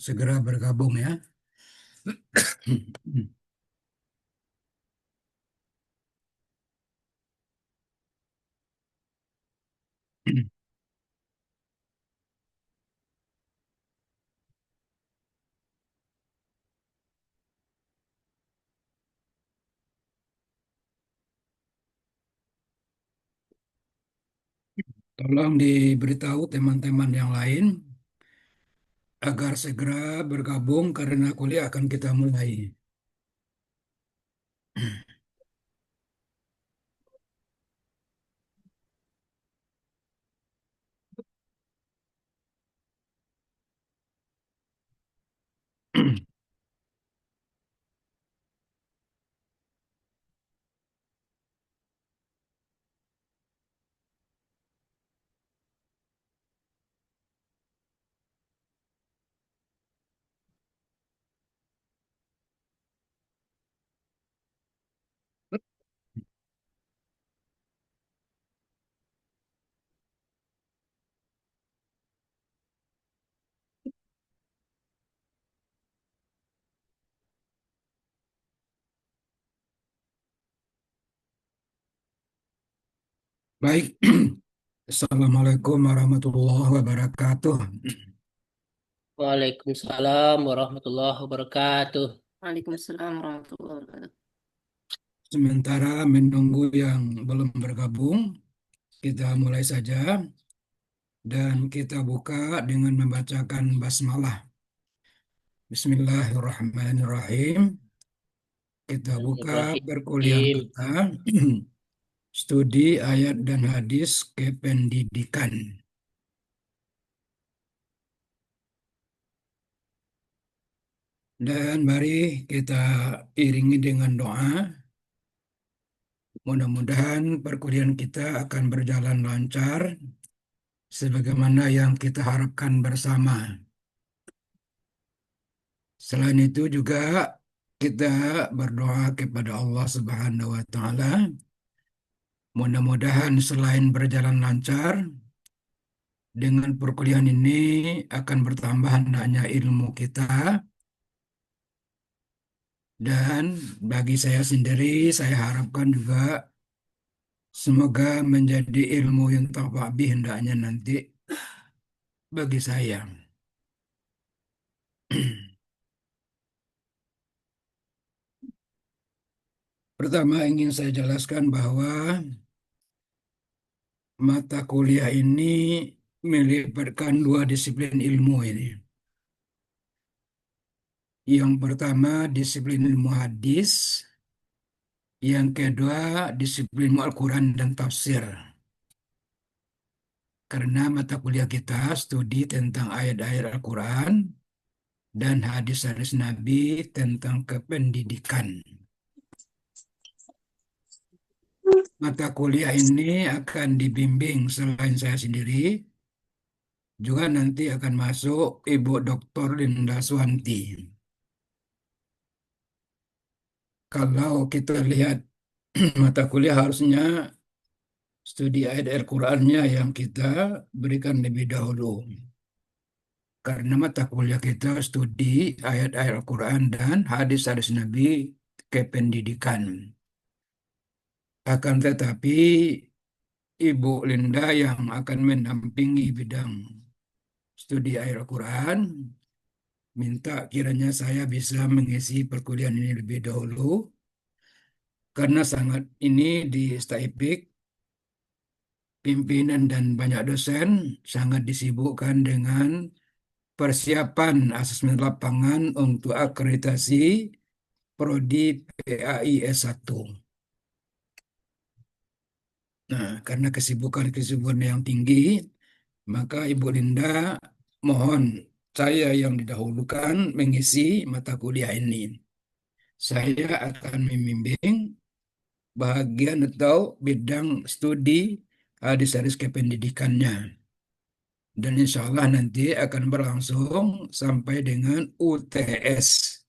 segera bergabung ya. Tolong diberitahu teman-teman yang lain agar segera bergabung karena kuliah akan kita mulai. Baik, Assalamualaikum warahmatullahi wabarakatuh. Waalaikumsalam warahmatullahi wabarakatuh. Waalaikumsalam warahmatullahi wabarakatuh. Sementara menunggu yang belum bergabung, kita mulai saja dan kita buka dengan membacakan basmalah. Bismillahirrahmanirrahim. Kita buka perkuliahan Bismillahirrahmanirrahim. kita, studi ayat dan hadis kependidikan. Dan mari kita iringi dengan doa. Mudah-mudahan perkuliahan kita akan berjalan lancar sebagaimana yang kita harapkan bersama. Selain itu juga kita berdoa kepada Allah Subhanahu wa taala. Mudah-mudahan selain berjalan lancar, dengan perkuliahan ini akan bertambah hendaknya ilmu kita. Dan bagi saya sendiri, saya harapkan juga semoga menjadi ilmu yang tafabih hendaknya nanti bagi saya. Pertama ingin saya jelaskan bahwa mata kuliah ini melibatkan dua disiplin ilmu ini. Yang pertama disiplin ilmu hadis, yang kedua disiplin ilmu Al-Quran dan tafsir. Karena mata kuliah kita studi tentang ayat-ayat Al-Quran dan hadis-hadis Nabi tentang kependidikan. Mata kuliah ini akan dibimbing selain saya sendiri, juga nanti akan masuk Ibu Dr. Linda Swanti. Kalau kita lihat mata kuliah harusnya studi ayat Al-Qurannya yang kita berikan lebih dahulu. Karena mata kuliah kita studi ayat-ayat Al-Quran dan hadis-hadis Nabi kependidikan. Akan tetapi Ibu Linda yang akan mendampingi bidang studi ayat Al-Quran minta kiranya saya bisa mengisi perkuliahan ini lebih dahulu karena sangat ini di STAIPIK pimpinan dan banyak dosen sangat disibukkan dengan persiapan asesmen lapangan untuk akreditasi Prodi PAI S1. Nah, karena kesibukan yang tinggi, maka Ibu Linda mohon saya yang didahulukan mengisi mata kuliah ini. Saya akan membimbing bagian atau bidang studi hadis-hadis kependidikannya. Dan insya Allah nanti akan berlangsung sampai dengan UTS,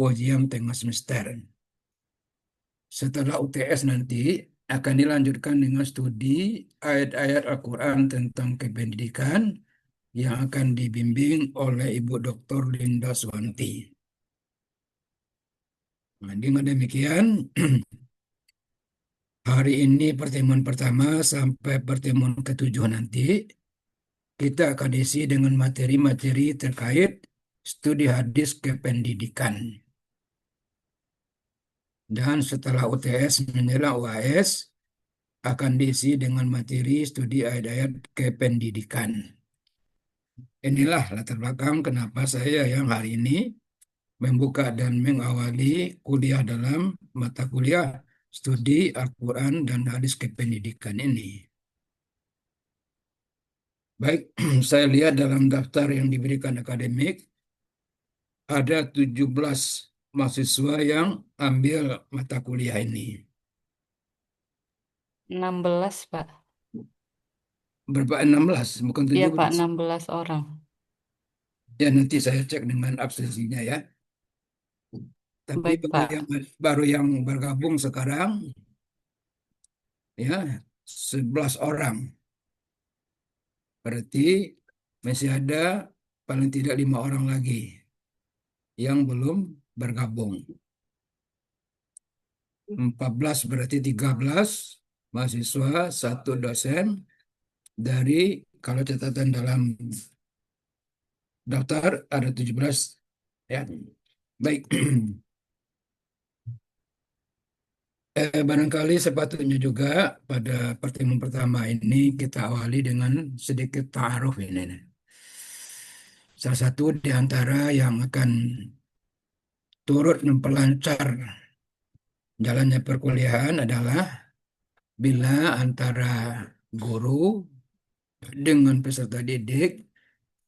ujian tengah semester. Setelah UTS nanti akan dilanjutkan dengan studi ayat-ayat Al-Quran tentang kependidikan yang akan dibimbing oleh Ibu Dr. Linda Swanti. Nah, dengan demikian, hari ini pertemuan pertama sampai pertemuan ketujuh nanti, kita akan isi dengan materi-materi terkait studi hadis kependidikan. Dan setelah UTS menjelang UAS, akan diisi dengan materi studi ayat-ayat kependidikan. Inilah latar belakang kenapa saya yang hari ini membuka dan mengawali kuliah dalam mata kuliah studi Al-Quran dan hadis kependidikan ini. Baik, saya lihat dalam daftar yang diberikan akademik, ada 17 mahasiswa yang ambil mata kuliah ini. 16, Pak. Berapa? 16, bukan Iya, Pak, 17. 16 orang. Ya, nanti saya cek dengan absensinya ya. Tapi Baik, Pak. baru yang bergabung sekarang ya 11 orang. Berarti masih ada paling tidak 5 orang lagi yang belum bergabung. 14 berarti 13 mahasiswa, satu dosen dari, kalau catatan dalam daftar ada 17 ya. Baik. Barangkali sepatutnya juga pada pertemuan pertama ini kita awali dengan sedikit ta'aruf ini. Salah satu di antara yang akan turut memperlancar jalannya perkuliahan adalah bila antara guru dengan peserta didik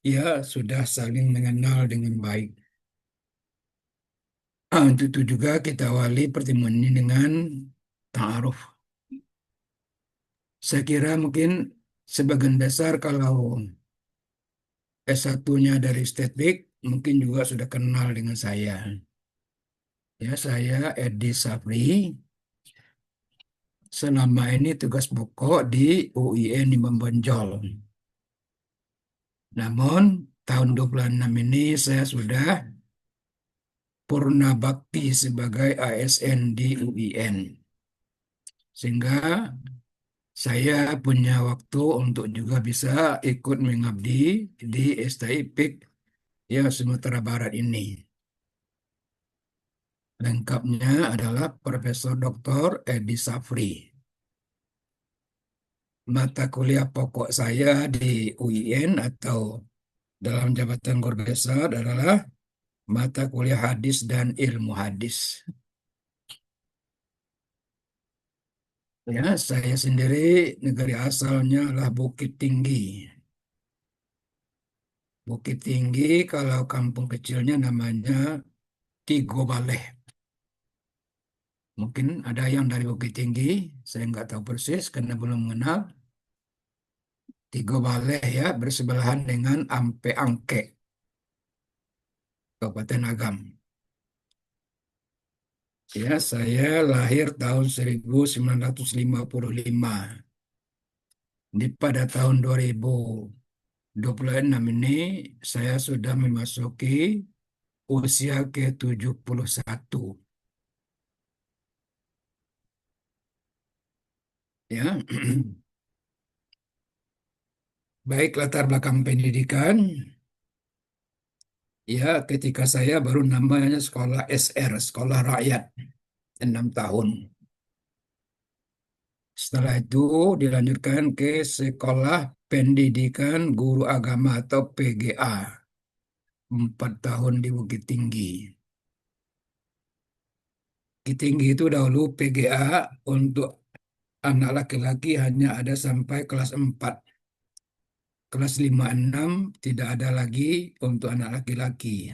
ya sudah saling mengenal dengan baik. Untuk itu juga kita awali pertemuan ini dengan ta'aruf. Saya kira mungkin sebagian besar kalau S1-nya dari Estetik mungkin juga sudah kenal dengan saya. Ya, saya Edi Safri. Selama ini tugas pokok di UIN Imam Bonjol. Namun tahun 26 ini saya sudah purna bakti sebagai ASN di UIN. Sehingga saya punya waktu untuk juga bisa ikut mengabdi di STIPIK yang Sumatera Barat ini. Lengkapnya adalah Profesor Dr. Edi Safri. Mata kuliah pokok saya di UIN atau dalam jabatan guru besar adalah mata kuliah hadis dan ilmu hadis. Ya, saya sendiri negara asalnya adalah Bukit Tinggi. Bukit Tinggi kalau kampung kecilnya namanya Tigo Baleh. Mungkin ada yang dari Bukit Tinggi, saya nggak tahu persis karena belum mengenal. Tigo Baleh ya bersebelahan dengan Ampe Angke, Kabupaten Agam. Ya, saya lahir tahun 1955. Pada tahun 2026 ini saya sudah memasuki usia ke-71. Ya. Baik latar belakang pendidikan, ya ketika saya baru namanya sekolah SR, sekolah rakyat, 6 tahun. Setelah itu dilanjutkan ke sekolah pendidikan guru agama atau PGA, 4 tahun di Bukit Tinggi. Bukit Tinggi itu dahulu PGA untuk anak laki-laki hanya ada sampai kelas 4. Kelas 5, 6 tidak ada lagi untuk anak laki-laki.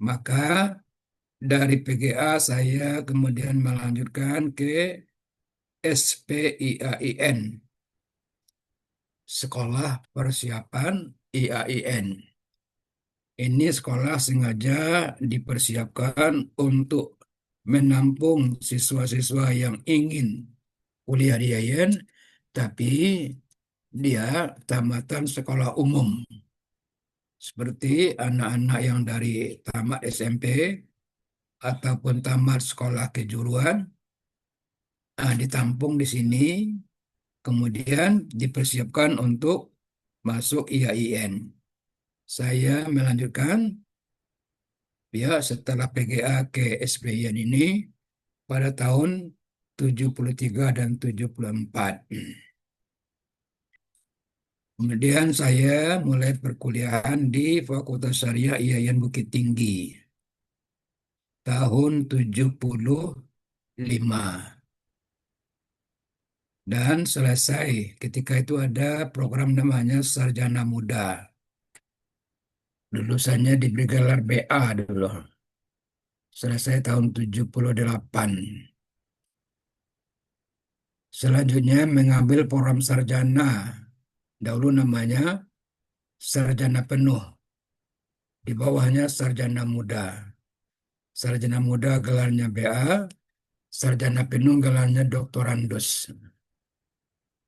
Maka dari PGA saya kemudian melanjutkan ke SPIAIN, Sekolah Persiapan IAIN. Ini sekolah sengaja dipersiapkan untuk menampung siswa-siswa yang ingin kuliah di IAIN, tapi dia tamatan sekolah umum. Seperti anak-anak yang dari tamat SMP ataupun tamat sekolah kejuruan, ditampung di sini, kemudian dipersiapkan untuk masuk IAIN. Saya melanjutkan ya setelah PGA ke SPIN ini pada tahun 73 dan 74. Kemudian saya mulai perkuliahan di Fakultas Syariah IAIN Bukit Tinggi tahun 75 dan selesai ketika itu ada program namanya Sarjana Muda. Lulusannya diberi gelar BA dulu. Selesai tahun 78. Selanjutnya mengambil program sarjana. Dahulu namanya sarjana penuh. Di bawahnya sarjana muda. Sarjana muda gelarnya BA, sarjana penuh gelarnya doktorandus.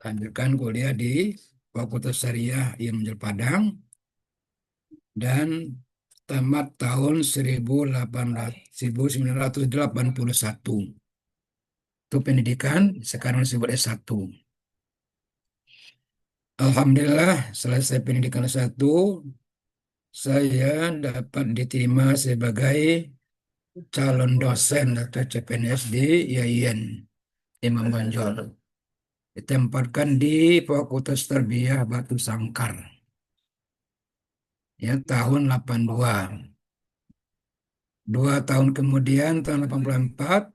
Lanjutkan kuliah di Fakultas Syariah IMJ Padang dan tamat tahun 1981. Itu pendidikan, sekarang disebut S1. Alhamdulillah, selesai pendidikan S1, saya dapat diterima sebagai calon dosen atau CPNS di IAIN Imam Bonjol. Ditempatkan di Fakultas Tarbiyah Batu Sangkar. Ya, tahun 82. 2 tahun kemudian, tahun 84,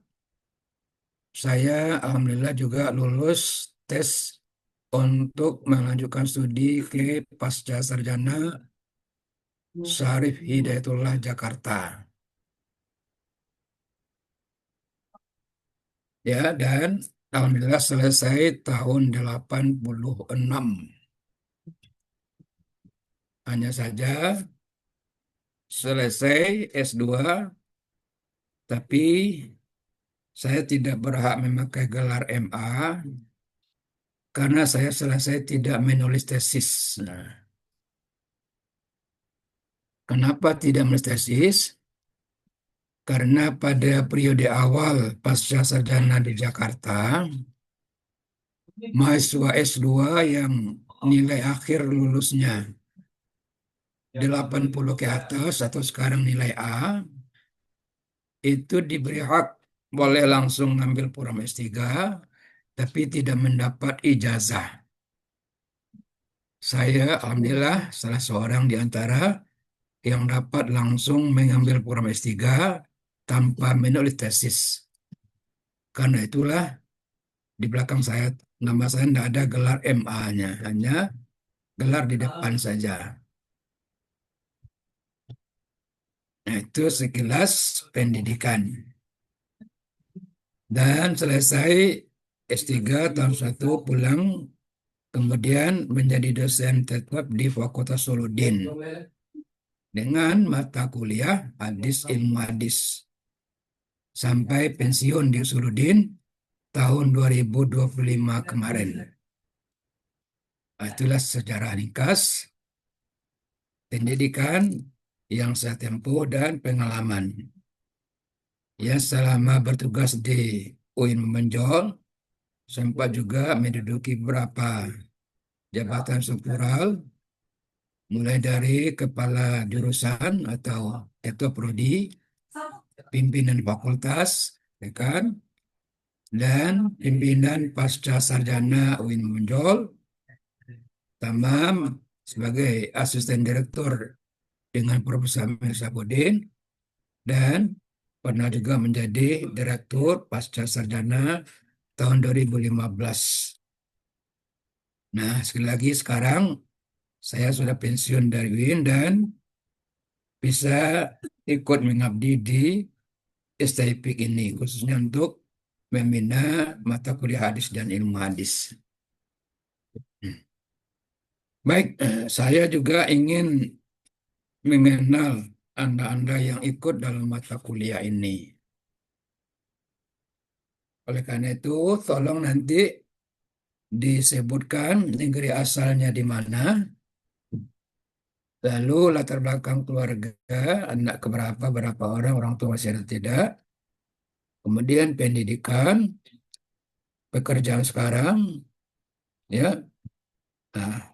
saya alhamdulillah juga lulus tes untuk melanjutkan studi ke pasca sarjana Syarif Hidayatullah Jakarta. Ya, dan alhamdulillah selesai tahun 86. Hanya saja selesai S2, tapi saya tidak berhak memakai gelar MA karena saya selesai tidak menulis tesis. Nah, kenapa tidak menulis tesis? Karena pada periode awal pasca sarjana di Jakarta, mahasiswa S2 yang nilai akhir lulusnya 80 ke atas atau sekarang nilai A, itu diberi hak boleh langsung ngambil program S3, tapi tidak mendapat ijazah. Saya alhamdulillah salah seorang di antara yang dapat langsung mengambil program S3 tanpa menulis tesis. Karena itulah di belakang saya, nama saya tidak ada gelar MA-nya, hanya gelar di depan saja. Nah, itu sekilas pendidikan. Dan selesai S3 tahun 1 pulang, kemudian menjadi dosen tetap di Fakultas Soludin dengan mata kuliah hadis ilmu hadis sampai pensiun di Soludin tahun 2025 kemarin. Itulah sejarah ringkas pendidikan yang saya tempuh dan pengalaman. Ya, selama bertugas di UIN Menjol, sempat juga menduduki beberapa jabatan struktural, mulai dari kepala jurusan atau ketua prodi, pimpinan fakultas, ya kan, dan pimpinan pasca sarjana UIN Menjol, tamam sebagai asisten direktur dengan Profesor Amir Sabudin, dan pernah juga menjadi direktur pasca sarjana tahun 2015. Nah, sekali lagi sekarang saya sudah pensiun dari UIN dan bisa ikut mengabdi di STIPIK ini, khususnya untuk membina mata kuliah hadis dan ilmu hadis. Baik, saya juga ingin mengenal Anda-Anda yang ikut dalam mata kuliah ini. Oleh karena itu, tolong nanti disebutkan negeri asalnya di mana, lalu latar belakang keluarga, anak keberapa, berapa orang tua masih ada tidak, kemudian pendidikan, pekerjaan sekarang, ya. Nah,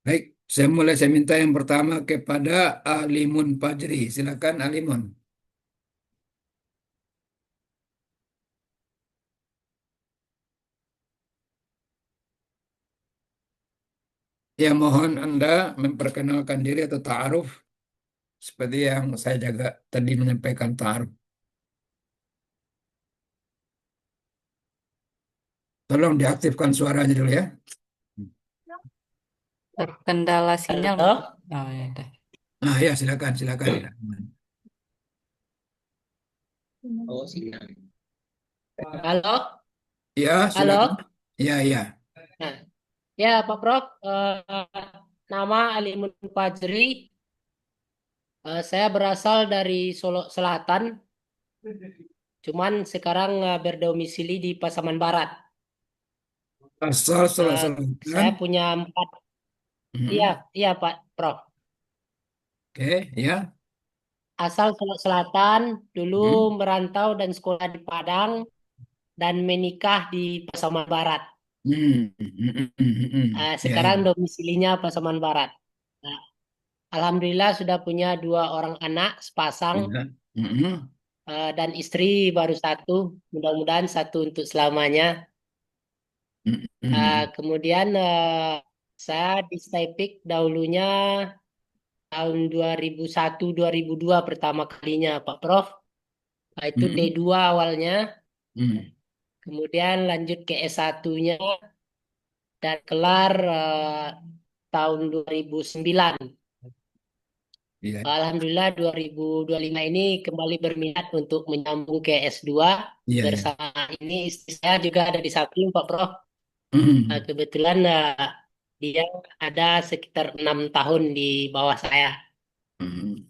baik, saya minta yang pertama kepada Alimun Fajri. Silakan Alimun. Ya, mohon Anda memperkenalkan diri atau ta'aruf seperti yang saya jaga tadi menyampaikan ta'aruf. Tolong diaktifkan suaranya dulu ya. Terkendala sinyal. Halo? Oh, ya udah. Nah, ya silakan, silakan. Oh, sinyal. Halo? Ya, silakan. Halo? Ya, ya. Nah, ya Pak Prof, nama Ali Munfajri. Saya berasal dari Solo Selatan, cuman sekarang berdomisili di Pasaman Barat. Asal Eh, Selatan. saya punya empat, iya, Mhm. iya Pak Prof. Oke, ya. Asal Solo Selatan, dulu Mhm. merantau dan sekolah di Padang, dan menikah di Pasaman Barat. Mhm. Mhm. Mhm. Ya, ya. Sekarang domisilinya Pasaman Barat. Nah, Alhamdulillah sudah punya dua orang anak sepasang, Ya. Mhm. dan istri baru satu. Mudah-mudahan satu untuk selamanya. Mhm. Kemudian saya di Staypick dahulunya tahun 2001-2002 pertama kalinya Pak Prof. Itu Mhm. D2 awalnya, Mhm. kemudian lanjut ke S1-nya dan kelar tahun 2009. Iya, Alhamdulillah 2025 ini kembali berminat untuk menyambung ke S2 iya, iya. bersama ini istri saya juga ada di samping Pak Prof. Mhm. Kebetulan dia ada sekitar 6 tahun di bawah saya. Mhm.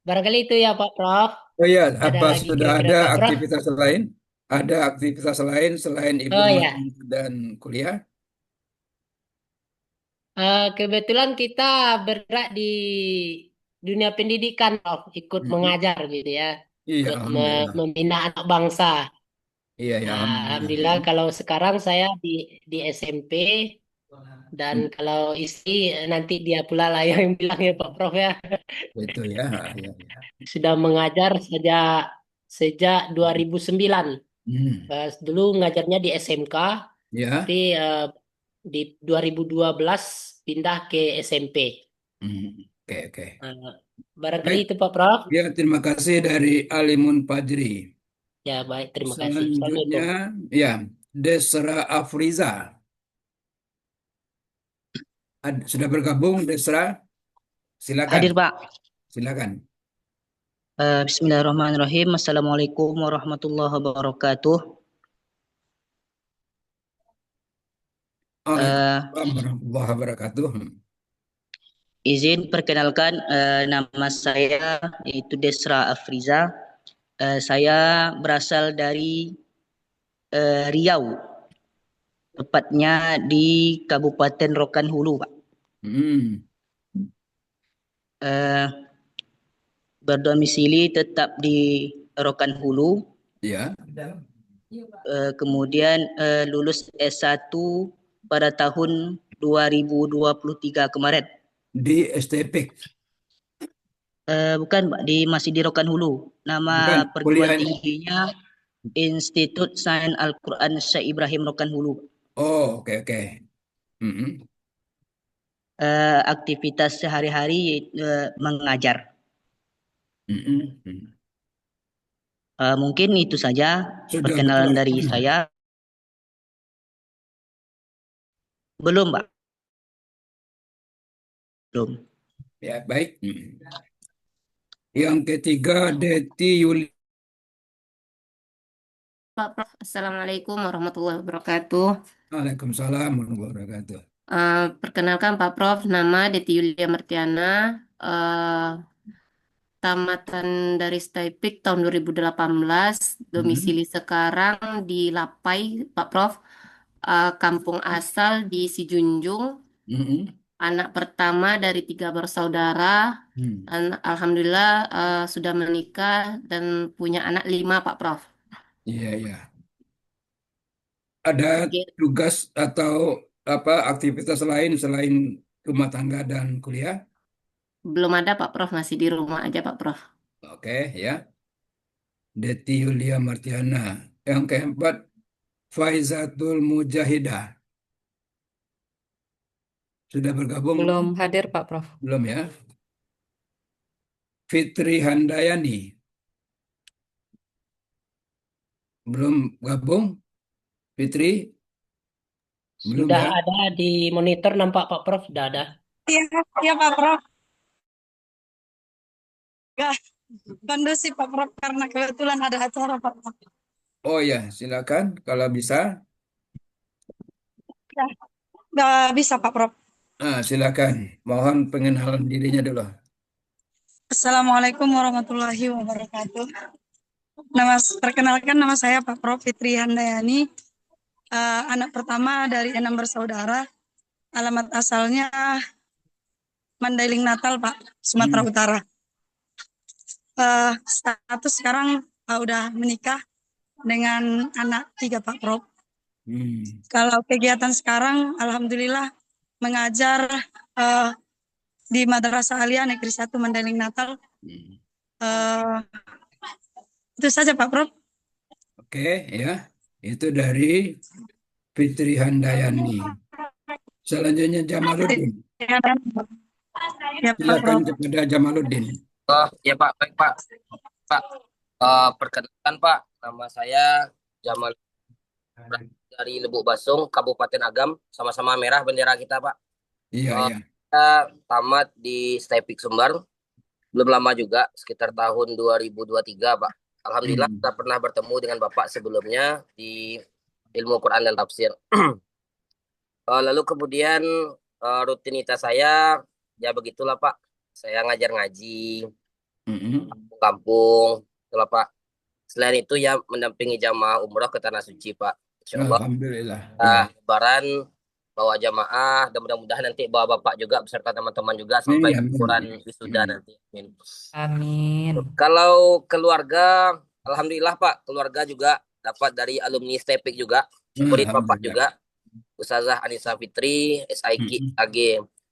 Barangkali itu ya Pak Prof. Oh iya, Ada apa lagi sudah kira-kira ada Pak Prof? aktivitas lain? Ada aktivitas lain selain ibu Oh rumah ya, tangga dan kuliah? kebetulan kita bergerak di dunia pendidikan Prof. Ikut Mhm. mengajar gitu ya, Iya, ikut alhamdulillah. membina anak bangsa. Iya, ya, Nah, alhamdulillah. Alhamdulillah kalau sekarang saya di SMP, dan Hmm. kalau istri nanti dia pula lah yang bilang ya Pak Prof ya. Itu ya, ya, ya. Sudah mengajar sejak 2009. Hmm. Dulu ngajarnya di SMK, Ya. tapi di 2012 pindah ke SMP. Hmm. Oke, oke. Eh, Barangkali Baik, itu Pak Prof. ya terima kasih dari Alimun Fajri. Ya baik, terima kasih. Selanjutnya, Assalamualaikum. ya, Desra Afriza. Sudah bergabung, Desra? Silakan, Hadir Pak. silakan. Bismillahirrahmanirrahim. Assalamualaikum warahmatullahi wabarakatuh. Eh, Waalaikumsalam warahmatullahi wabarakatuh. izin perkenalkan, nama saya yaitu Desra Afriza. Saya berasal dari Riau, tepatnya di Kabupaten Rokan Hulu, Pak. Hmm. Eh, Berdomisili tetap di Rokan Hulu. Ya. Kemudian lulus S1 pada tahun 2023 kemarin. Di STP. Bukan, Pak, masih di Rokan Hulu. Bukan, Nama perguruan kuliah. tingginya Institut Sains Al-Quran Syekh Ibrahim Rokan Hulu. Oh, oke, oke. Mm-mm. Aktivitas sehari-hari mengajar. Mm-mm. Mm. Mungkin itu saja Sudah perkenalan berkelas. dari saya. Belum, Pak. Belum. Ya, baik. Mm. Yang ketiga, Deti Yuli. Pak Prof, Assalamualaikum warahmatullahi wabarakatuh. Waalaikumsalam warahmatullahi wabarakatuh. Perkenalkan Pak Prof, nama Deti Yulia Martiana, eh, tamatan dari Staipik tahun 2018, Mm-mm. domisili sekarang di Lapai, Pak Prof. kampung asal di Sijunjung, Mm-mm. anak pertama dari 3 bersaudara. Hmm. Dan alhamdulillah sudah menikah dan punya anak 5, Pak Prof. Iya, iya. Ada Kegi- tugas atau apa aktivitas lain selain rumah tangga dan kuliah? Belum ada Pak Prof, masih di rumah aja Pak Prof. Oke, ya. Deti Yulia Martiana. Yang keempat, Faizatul Mujahidah. Sudah bergabung? Belum hadir Pak Prof. Belum ya? Fitri Handayani. Belum gabung? Fitri? Belum Sudah ya? ada di monitor nampak Pak Prof, sudah ada. Iya, iya Pak Prof. Enggak kondusif Pak Prof karena kebetulan ada acara Pak Prof. Oh ya, silakan kalau bisa. Ya, nggak bisa Pak Prof. Silakan. Mohon pengenalan dirinya dulu. Assalamualaikum warahmatullahi wabarakatuh. Perkenalkan nama saya Pak Prof Fitri Handayani, anak pertama dari 6 bersaudara. Alamat asalnya Mandailing Natal Pak, Sumatera Hmm. Utara. Status sekarang udah menikah dengan anak 3 Pak Prof. Hmm. Kalau kegiatan sekarang, alhamdulillah mengajar di Madrasah Aliyah Negeri 1 Mandailing Natal. Hmm. Eh, itu saja Pak Prof. Oke, ya. Itu dari Fitri Handayani. Selanjutnya Jamaluddin. Ya, Pak Silakan Prof. kepada Jamaluddin. Oh, ya Pak, baik Pak. Pak, perkenalkan Pak, nama saya Jamal dari Lebuk Basung, Kabupaten Agam, sama-sama merah bendera kita Pak. Iya, Eh, iya. Saya tamat di STEPIK Sumbar, belum lama juga, sekitar tahun 2023 Pak. Alhamdulillah Hmm. kita pernah bertemu dengan Bapak sebelumnya di ilmu Quran dan tafsir. Lalu kemudian rutinitas saya, ya begitulah Pak. Saya ngajar ngaji, Mm-mm. kampung, itulah Pak. Selain itu ya mendampingi jamaah umroh ke Tanah Suci Pak. Insya Allah Alhamdulillah. Ya. Lebaran bawa jamaah dan mudah-mudahan nanti bawa bapak juga beserta teman-teman juga sampai Amin. syukuran wisuda Hmm. nanti. Amin. Amin. Kalau keluarga, alhamdulillah Pak, keluarga juga dapat dari alumni STEPIK juga. Murid bapak Alhamdulillah. juga, Ustazah Anissa Fitri, SIG Mm-mm. AG.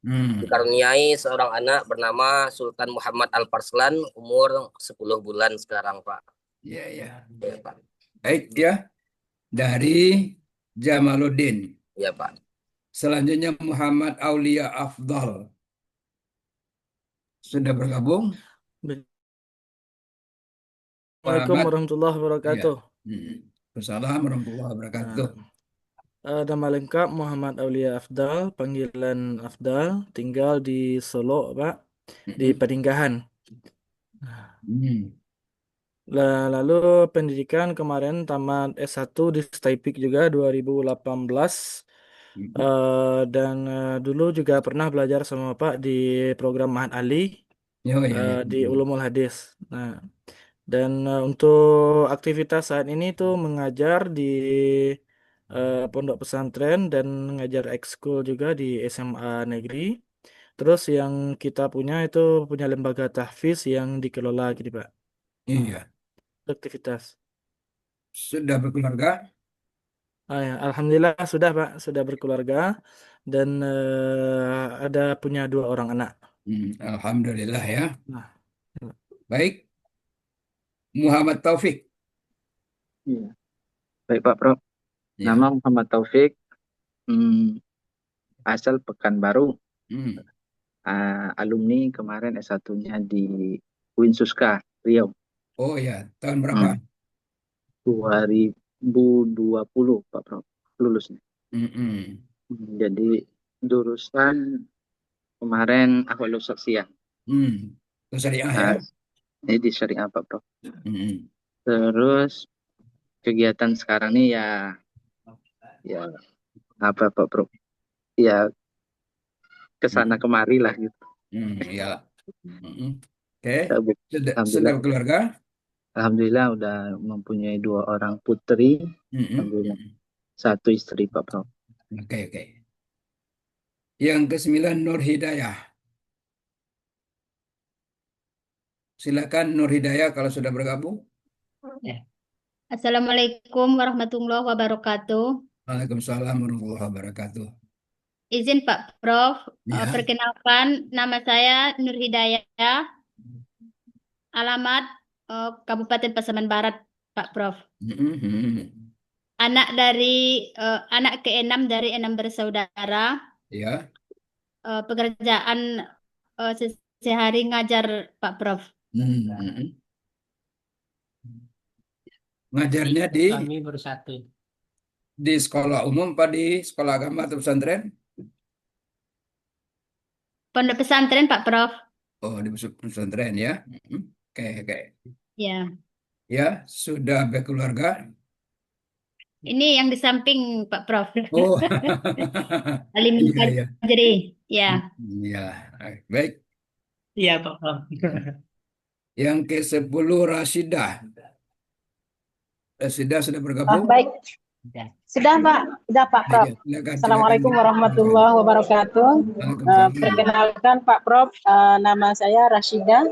Hmm. Dikaruniai seorang anak bernama Sultan Muhammad Al-Farslan, umur 10 bulan sekarang Pak. Ya, ya. Ya Pak. Baik, ya. Dari Jamaluddin. Ya Pak. Selanjutnya Muhammad Aulia Afdal. Sudah bergabung? Assalamualaikum Muhammad. warahmatullahi Ya. wabarakatuh. Assalamualaikum warahmatullahi wabarakatuh. Nama lengkap Muhammad Aulia Afdal, panggilan Afdal, tinggal di Solo, Pak, di Mm-mm. Padinggahan. Hmm. Lalu pendidikan kemarin tamat S1 di STIPIK juga 2018. Mm-mm. Dan dulu juga pernah belajar sama Pak di program Mahat Ali Ya, ya, ya. di Ulumul Hadis. Nah, dan untuk aktivitas saat ini tuh mengajar di pondok pesantren dan mengajar ekskul juga di SMA negeri. Terus yang kita punya itu punya lembaga tahfiz yang dikelola gitu Pak. Iya. Aktivitas. Sudah berkeluarga? Ya, Alhamdulillah sudah Pak, sudah berkeluarga dan ada punya 2 orang anak. Alhamdulillah ya. Nah, Baik. Muhammad Taufik. Iya. Baik Pak Prof. Ya. Nama Muhammad Taufik, asal Pekanbaru, Hmm. alumni kemarin S1-nya di UIN Suska, Riau, Oh ya, tahun berapa? 2020 Pak Prof, lulusnya. Mm-mm. Jadi jurusan kemarin Ahwalus Saksiyah. Itu syariah ya. Ini di syariah Pak Prof. Mm-mm. Terus kegiatan sekarang ini ya apa Pak Prof? Ya kesana kemari lah gitu. Ya. Mm-mm. Oke. Sudah Alhamdulillah. berkeluarga? Alhamdulillah udah mempunyai 2 orang putri. Mm-mm. Alhamdulillah. Satu istri, Pak Prof. Oke, oke. Yang ke-9 Nur Hidayah. Silakan Nur Hidayah kalau sudah bergabung. Assalamualaikum warahmatullahi wabarakatuh. Waalaikumsalam warahmatullahi wabarakatuh. Izin Pak Prof, Ya. perkenalkan nama saya Nur Hidayah, alamat Kabupaten Pasaman Barat, Pak Prof. Mhm. Anak ke-6 dari 6 bersaudara. Ya. Pekerjaan sehari ngajar, Pak Prof. Mhm. Ngajarnya Kami baru satu. di sekolah umum apa di sekolah agama atau pesantren? Pondok pesantren, Pak Prof. Oh, di pesantren ya. Mhm. Oke, oke. Ya, Ya, sudah berkeluarga? ini yang di samping Pak Prof. Oh, Alim iya, iya. Fajri. Ya, Ya, baik. Iya, Pak Prof. Yang ke-10 Rasidah. Rasidah sudah bergabung? Baik, sudah Pak, sudah Pak Prof. Ya, silakan, Assalamualaikum silakan. warahmatullahi wabarakatuh. Waalaikumsalam. Perkenalkan Pak Prof, nama saya Rashida,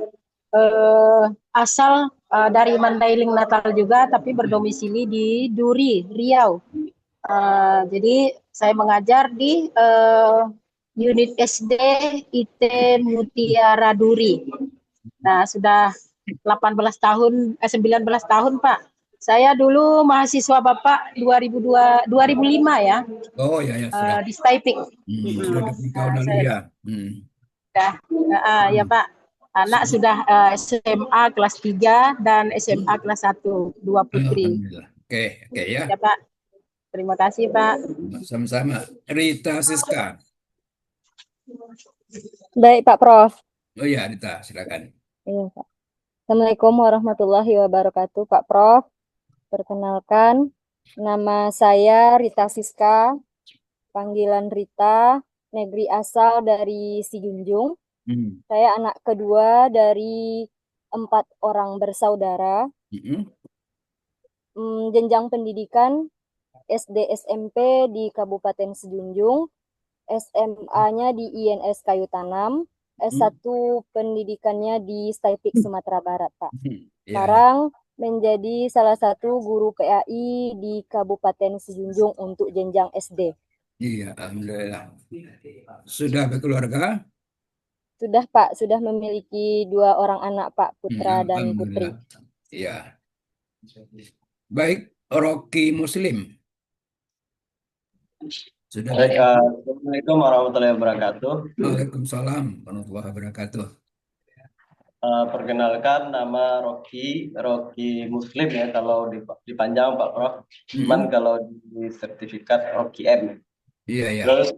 asal dari Mandailing Natal juga, tapi berdomisili di Duri, Riau. Jadi saya mengajar di unit SD IT Mutiara Duri. Nah, sudah 19 tahun Pak. Saya dulu mahasiswa Bapak 2005 ya, Oh, ya, ya, sudah. di Taiping. Sudah 20 tahun lalu Saya ya. sudah, ya Pak. Anak sudah SMA kelas 3 dan SMA kelas 1, 2 putri. Alhamdulillah. Oke, oke ya. Ya Pak, terima kasih Pak. Sama-sama. Rita Siska. Baik, Pak Prof. Oh ya, Rita, silakan. Iya, Pak. Assalamualaikum warahmatullahi wabarakatuh, Pak Prof. Perkenalkan, nama saya Rita Siska, panggilan Rita, negeri asal dari Sijunjung. Saya anak kedua dari 4 orang bersaudara. Jenjang pendidikan SD SMP di Kabupaten Sijunjung, SMA-nya di INS Kayu Tanam, S1 pendidikannya di Taiping Sumatera Barat, Pak. Sekarang menjadi salah satu guru PAI di Kabupaten Sijunjung untuk jenjang SD. Iya, alhamdulillah. Sudah berkeluarga? Sudah, Pak, sudah memiliki 2 orang anak, Pak, putra dan putri. Alhamdulillah. Iya. Baik, Rocky Muslim. Sudah. Baik, Assalamualaikum warahmatullahi wabarakatuh. Waalaikumsalam warahmatullahi wabarakatuh. Perkenalkan nama Rocky Muslim ya kalau dipanjang Pak Prof. Cuman kalau di sertifikat Rocky M. Iya, iya. Terus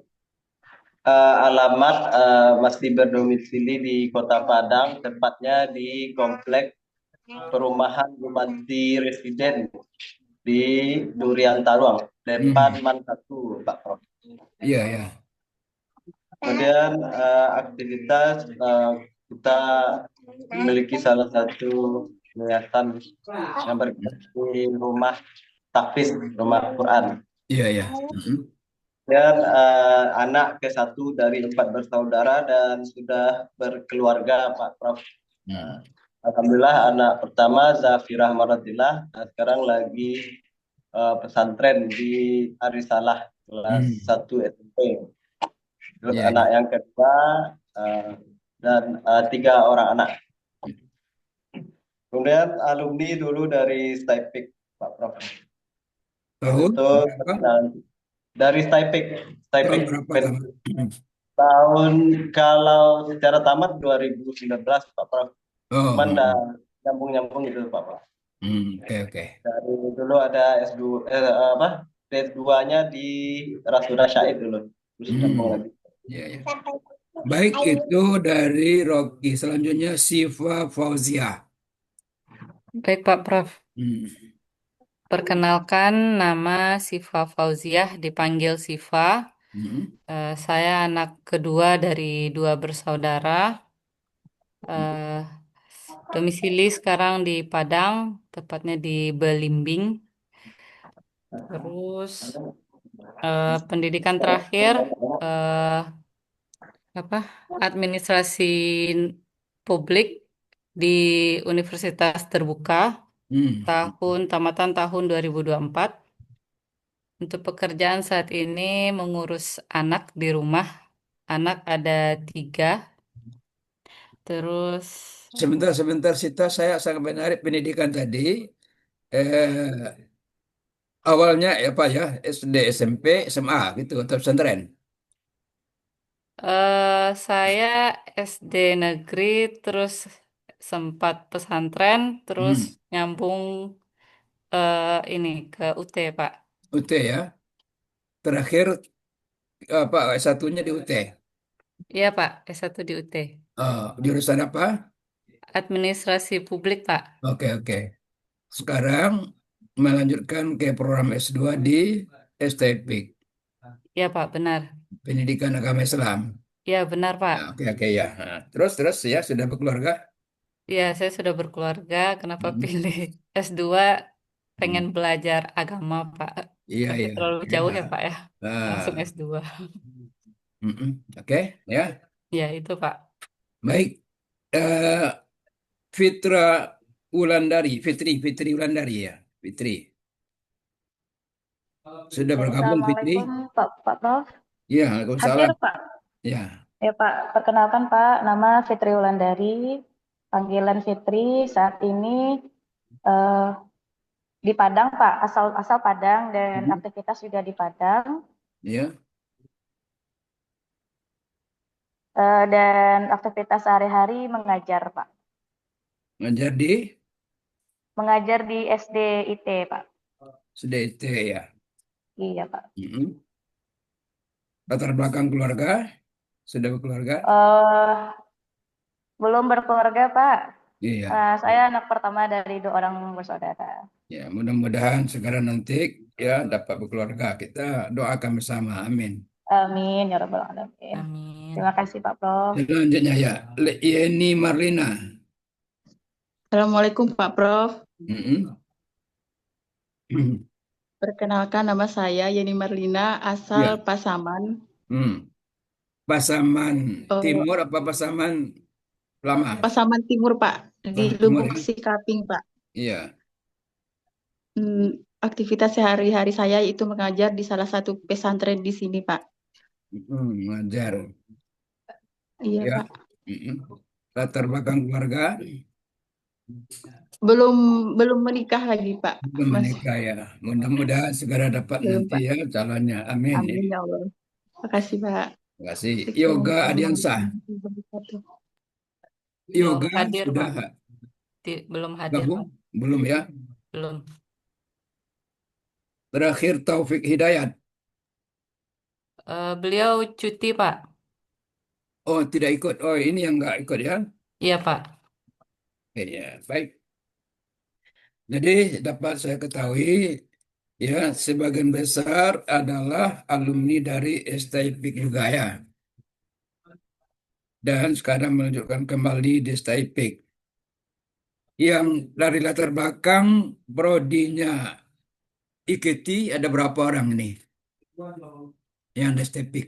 alamat masih berdomisili di Kota Padang, tepatnya di Komplek Perumahan Bupati Residen di Durian Taruang, depan Man 1, Pak Prof. Iya, iya. Kemudian aktivitas kita memiliki salah satu yayasan yang bergerak di rumah tahfiz, rumah Quran. Iya, iya. Dan anak ke-1 dari 4 bersaudara dan sudah berkeluarga, Pak Prof. Alhamdulillah anak pertama Zafirah Maratillah, sekarang lagi pesantren di Arisalah kelas 1 SMP. Terus anak yang kedua dan 3 orang anak. Kemudian alumni dulu dari Taiping, Pak Prof. Dari Taiping tahun kalau secara tamat 2019, Pak Prof. Cuman nyambung gitu, Pak Prof. Oke. Dari dulu ada S2 D2-nya di Rasuna Syahid dulu. Terus nyambung lagi. Iya. Baik, itu dari Rocky. Selanjutnya Siva Fauzia. Baik, Pak Prof. Perkenalkan, nama Siva Fauziah, dipanggil Siva. Saya anak kedua dari 2 bersaudara. Domisili sekarang di Padang, tepatnya di Belimbing. Terus pendidikan terakhir eh, apa? Administrasi publik di Universitas Terbuka tamatan tahun 2024. Untuk pekerjaan saat ini mengurus anak di rumah. Anak ada 3. Terus Sebentar, Sita, saya sangat menarik pendidikan tadi. Eh, Awalnya apa ya, SD, SMP, SMA gitu, atau pesantren. saya SD negeri, terus sempat pesantren, terus nyambung ini ke UT, Pak. UT ya. Terakhir apa, S1-nya di UT. Iya, Pak, S1 di UT. Jurusan apa? Administrasi publik, Pak. Oke. Sekarang melanjutkan ke program S2 di STIPIK, Iya, Pak, benar. Pendidikan Agama Islam. Iya, benar, Pak. Oke ya. Nah, terus ya sudah berkeluarga? Iya, saya sudah berkeluarga. Kenapa pilih S2? Pengen belajar agama, Pak. Iya, Tapi iya. terlalu Ya. jauh ya, Pak ya. Ah, Langsung S2. Oke, ya. Ya, itu, Pak. Baik. Eh, Fitra Wulandari, Fitri Wulandari ya, Fitri. Sudah bergabung Fitri? Assalamualaikum Pak Prof. Iya, Hadir Waalaikumsalam. Pak. Ya, Ya Pak, perkenalkan Pak, nama Fitri Wulandari, panggilan Fitri. Saat ini eh, di Padang Pak, asal Padang dan aktivitas juga di Padang. ya. Dan aktivitas sehari-hari mengajar Pak. Ngajar Mengajar di SD IT Pak. sudah itu ya. Iya Pak. Latar belakang keluarga, sudah berkeluarga? Belum berkeluarga Pak. Iya. Saya anak pertama dari 2 orang bersaudara. Ya, mudah-mudahan segera nanti ya dapat berkeluarga. Kita doakan bersama. Amin. Amin ya rabbal alamin. Terima kasih Pak Prof. Selanjutnya ya, Yeni Marlina. Assalamualaikum Pak Prof. Mm-mm. Perkenalkan nama saya Yeni Marlina, asal Pasaman. Pasaman Timur apa Pasaman Lama? Pasaman Timur Pak, di Timur, Lubuk Sikaping Pak. Iya. Aktivitas sehari-hari saya itu mengajar di salah satu pesantren di sini Pak. Mengajar. Iya Ya. Pak. Latar belakang keluarga? Belum menikah lagi Pak. Belum menikah ya. Mudah-mudahan segera dapat Belum, nanti ya calonnya. Amin. Amin ya Allah. Terima kasih Pak. Terima kasih. Yoga Adiansah. Yoga hadir, sudah Pak. Belum hadir, gabung? Pak. Belum ya. Belum. Terakhir Taufik Hidayat. Beliau cuti, Pak. Oh, tidak ikut. Oh, ini yang nggak ikut ya. Iya, Pak. Ya, baik. Jadi dapat saya ketahui ya sebagian besar adalah alumni dari STIPIK juga ya. Dan sekarang menunjukkan kembali di STIPIK. Yang dari latar belakang prodinya IKT ada berapa orang ini? Yang di STIPIK.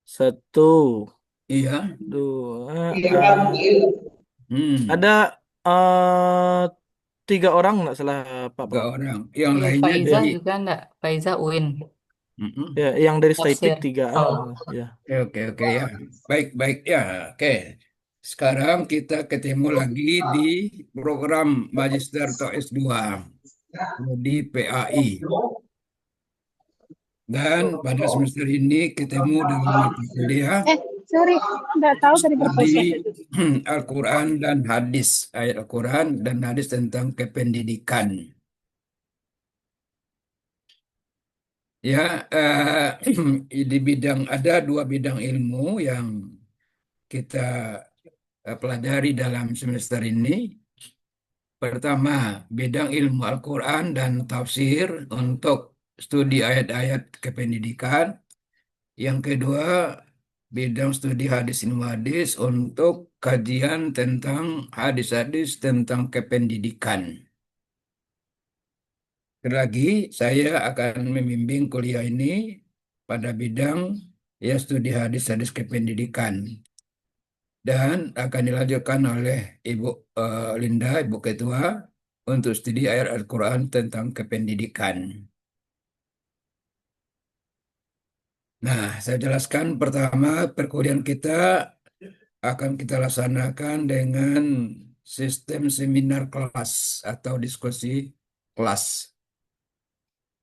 1, Iya. 2, ada 3 orang nggak salah Pak 3 Prof. orang. Yang Iya, lainnya Faiza dari juga enggak? Faiza UIN. Ya, yang dari Tafsir. STIPIK 3 ya. Oke ya. Baik ya. Oke. Sekarang kita ketemu lagi di program Magister atau S2 di PAI. Dan pada semester ini ketemu dengan mata kuliah Sorry, nggak tahu tadi di berproses. Al-Quran dan hadis, ayat Al-Quran dan hadis tentang kependidikan. Ya, di bidang ada 2 bidang ilmu yang kita pelajari dalam semester ini. Pertama, bidang ilmu Al-Quran dan tafsir untuk studi ayat-ayat kependidikan. Yang kedua, bidang studi hadis ilmu hadis untuk kajian tentang hadis-hadis tentang kependidikan. Sekali lagi, saya akan membimbing kuliah ini pada bidang ya studi hadis-hadis kependidikan dan akan dilanjutkan oleh Ibu Linda, Ibu Ketua, untuk studi ayat Al-Quran tentang kependidikan. Nah, saya jelaskan pertama perkuliahan kita akan kita laksanakan dengan sistem seminar kelas atau diskusi kelas.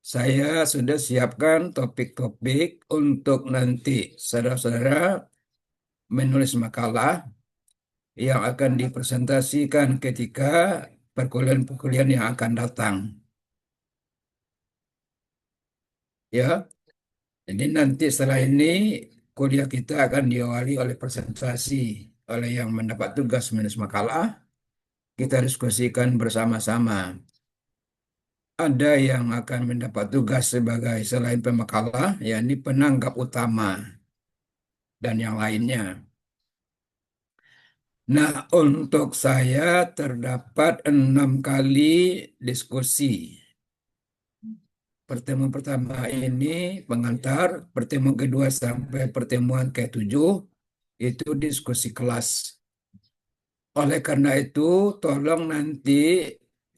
Saya sudah siapkan topik-topik untuk nanti saudara-saudara menulis makalah yang akan dipresentasikan ketika perkuliahan-perkuliahan yang akan datang. Ya, jadi nanti setelah ini kuliah kita akan diawali oleh presentasi oleh yang mendapat tugas menulis makalah. Kita diskusikan bersama-sama. Ada yang akan mendapat tugas sebagai selain pemakalah, yakni penanggap utama dan yang lainnya. Nah, untuk saya terdapat 6 kali diskusi. Pertemuan pertama ini pengantar, pertemuan kedua sampai pertemuan ke-7 itu diskusi kelas. Oleh karena itu, tolong nanti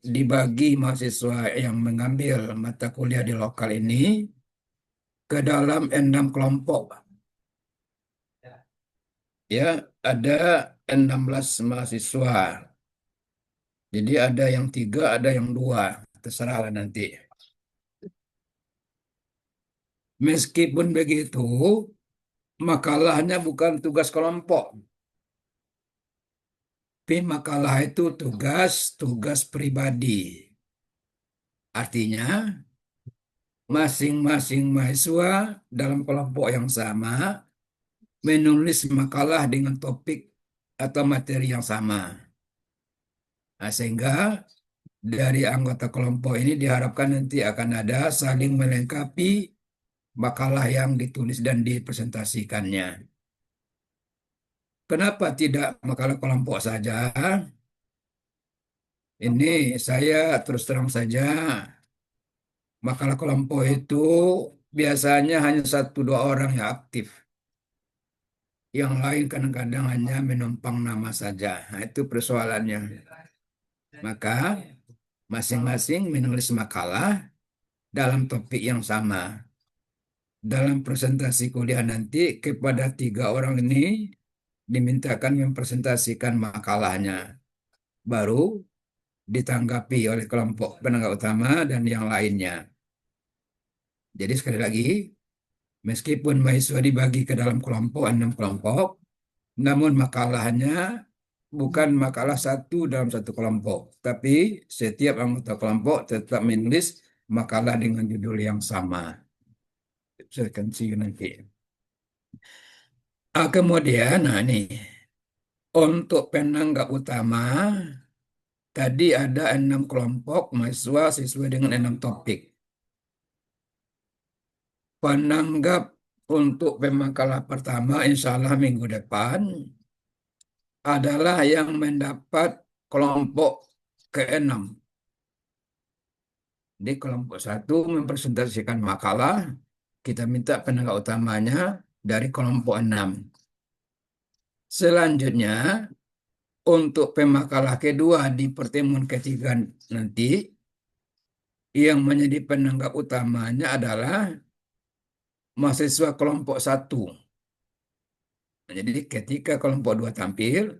dibagi mahasiswa yang mengambil mata kuliah di lokal ini ke dalam 6 kelompok. Ya, ada 16 mahasiswa. Jadi ada yang 3, ada yang 2. Terserahlah nanti. Meskipun begitu, makalahnya bukan tugas kelompok. Tapi makalah itu tugas pribadi. Artinya, masing-masing mahasiswa dalam kelompok yang sama menulis makalah dengan topik atau materi yang sama. Nah, sehingga dari anggota kelompok ini diharapkan nanti akan ada saling melengkapi makalah yang ditulis dan dipresentasikannya. Kenapa tidak makalah kelompok saja? Ini saya terus terang saja, makalah kelompok itu biasanya hanya 1-2 orang yang aktif. Yang lain kadang-kadang hanya menumpang nama saja. Nah, itu persoalannya. Maka masing-masing menulis makalah dalam topik yang sama. Dalam presentasi kuliah nanti kepada 3 orang ini dimintakan mempresentasikan makalahnya. Baru ditanggapi oleh kelompok penanggap utama dan yang lainnya. Jadi sekali lagi, meskipun mahasiswa dibagi ke dalam kelompok, 6 kelompok, namun makalahnya bukan makalah satu dalam satu kelompok, tapi setiap anggota kelompok tetap menulis makalah dengan judul yang sama. Saya akan see you nanti. Kemudian, nah nih, untuk penanggap utama, tadi ada 6 kelompok mahasiswa sesuai dengan 6 topik. Penanggap untuk pemakalah pertama, insya Allah minggu depan, adalah yang mendapat kelompok ke-6. Di kelompok 1 mempresentasikan makalah, kita minta penanggap utamanya dari kelompok 6. Selanjutnya, untuk pemakalah kedua di pertemuan ketiga nanti, yang menjadi penanggap utamanya adalah mahasiswa kelompok 1. Jadi ketika kelompok 2 tampil,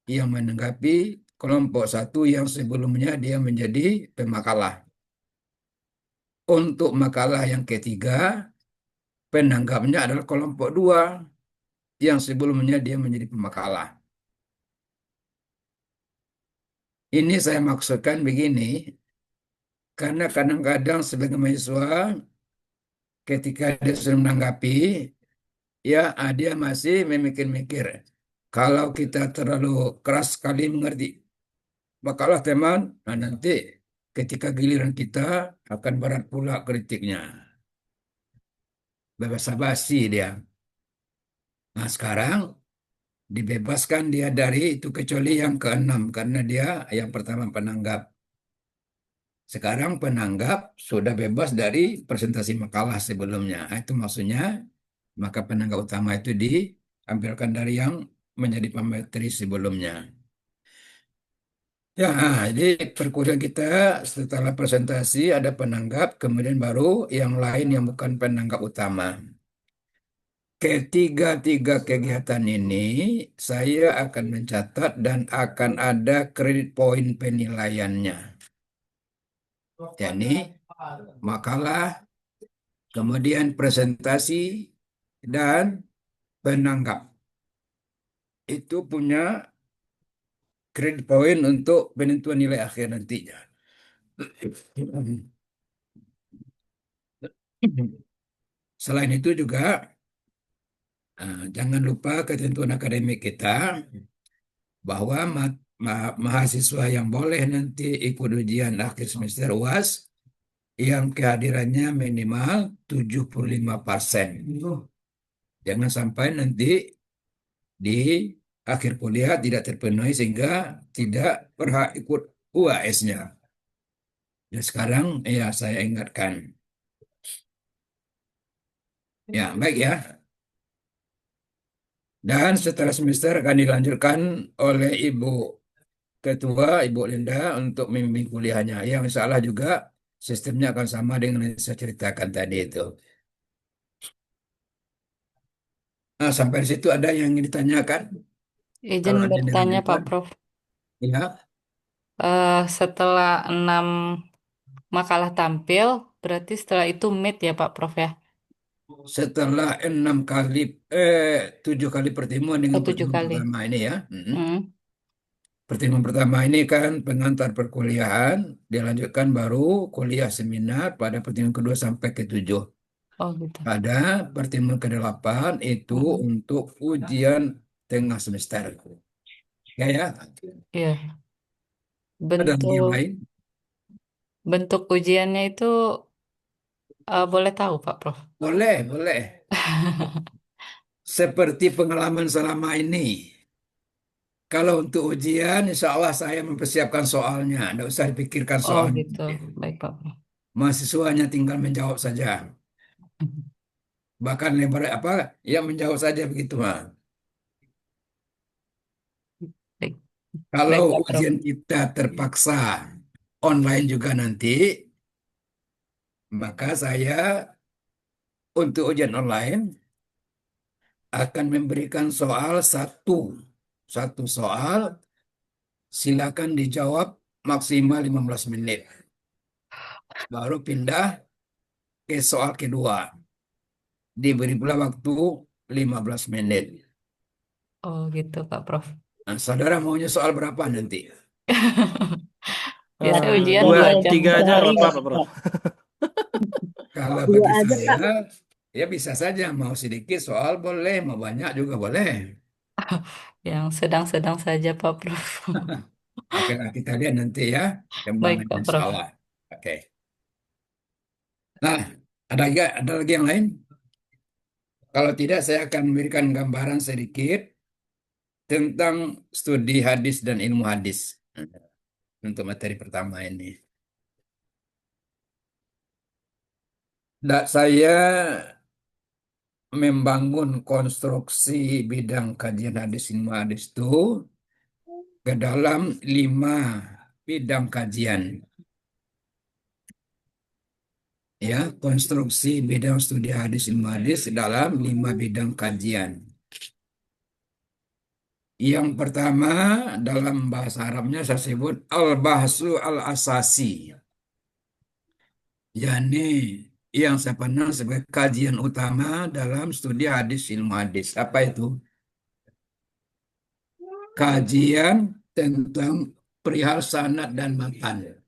yang menanggapi kelompok 1 yang sebelumnya dia menjadi pemakalah. Untuk makalah yang ketiga, penanggapnya adalah kelompok 2 yang sebelumnya dia menjadi pemakalah. Ini saya maksudkan begini, karena kadang-kadang sebagai mahasiswa ketika dia sudah menanggapi, ya dia masih memikir-mikir. Kalau kita terlalu keras sekali mengerti makalah teman, nah nanti ketika giliran kita akan berat pula kritiknya. Bebas-basi dia. Nah sekarang dibebaskan dia dari itu kecuali yang ke-6 karena dia yang pertama penanggap. Sekarang penanggap sudah bebas dari presentasi makalah sebelumnya. Itu maksudnya, maka penanggap utama itu diambilkan dari yang menjadi pemateri sebelumnya. Ya, jadi perkuliahan kita setelah presentasi ada penanggap, kemudian baru yang lain yang bukan penanggap utama. Ketiga-tiga kegiatan ini saya akan mencatat dan akan ada kredit poin penilaiannya. Yakni makalah, kemudian presentasi, dan penanggap. Itu punya kredit poin untuk penentuan nilai akhir nantinya. Selain itu juga, jangan lupa ketentuan akademik kita bahwa mahasiswa yang boleh nanti ikut ujian akhir semester UAS yang kehadirannya minimal 75%. Jangan sampai nanti di akhir kuliah tidak terpenuhi sehingga tidak berhak ikut UAS-nya. Dan sekarang ya saya ingatkan. Ya, baik ya. Dan setelah semester akan dilanjutkan oleh Ibu Ketua, Ibu Linda untuk membimbing kuliahnya. Yang insya Allah juga sistemnya akan sama dengan yang saya ceritakan tadi itu. Nah, sampai di situ ada yang ingin ditanyakan? Izin Kalau ada yang bertanya Pak dilanjutkan, Prof. ya. Setelah 6 makalah tampil, berarti setelah itu meet ya Pak Prof ya? Setelah 7 kali pertemuan dengan 7 pertemuan kali. pertama ini ya. Hmm. Pertemuan pertama ini kan pengantar perkuliahan, dilanjutkan baru kuliah seminar pada pertemuan kedua sampai ke-7. Oh gitu. Pada pertemuan ke-8 itu untuk ujian tengah semester. Ya ya. Iya. Ada lagi yang Bentuk lain? bentuk ujiannya itu boleh tahu Pak Prof? Boleh, boleh. Seperti pengalaman selama ini. Kalau untuk ujian, insya Allah saya mempersiapkan soalnya. Tidak usah dipikirkan Oh soalnya. gitu. Baik Pak Prof. Mahasiswanya tinggal menjawab saja. Bahkan lebar apa, ya menjawab saja begitu mah. Baik. Kalau Baik Pak Prof. ujian kita terpaksa online juga nanti, maka saya untuk ujian online akan memberikan soal satu soal, silakan dijawab maksimal 15 menit. Baru pindah ke soal kedua. Diberi pula waktu 15 menit. Oh gitu Pak Prof. Nah, saudara maunya soal berapa nanti? Biasanya ujian 2 Dua, jam 3 aja nggak sehari. apa-apa, Prof. Kalau Dua bagi aja, saya, Pak. ya bisa saja. Mau sedikit soal boleh, mau banyak juga boleh. Yang sedang-sedang saja Pak Prof. Oke, lah, kita lihat nanti ya. Baik Kembangannya Pak insya Prof. Allah. Oke. Nah, ada lagi yang lain? Kalau tidak, saya akan memberikan gambaran sedikit tentang studi hadis dan ilmu hadis untuk materi pertama ini. Saya membangun konstruksi bidang kajian hadis ilmu hadis itu ke dalam 5 bidang kajian. Ya, konstruksi bidang studi hadis ilmu hadis dalam 5 bidang kajian. Yang pertama dalam bahasa Arabnya saya sebut al-bahsu al-asasi. yakni yang saya pandang sebagai kajian utama dalam studi hadis ilmu hadis. Apa itu? Kajian tentang perihal sanad dan matan.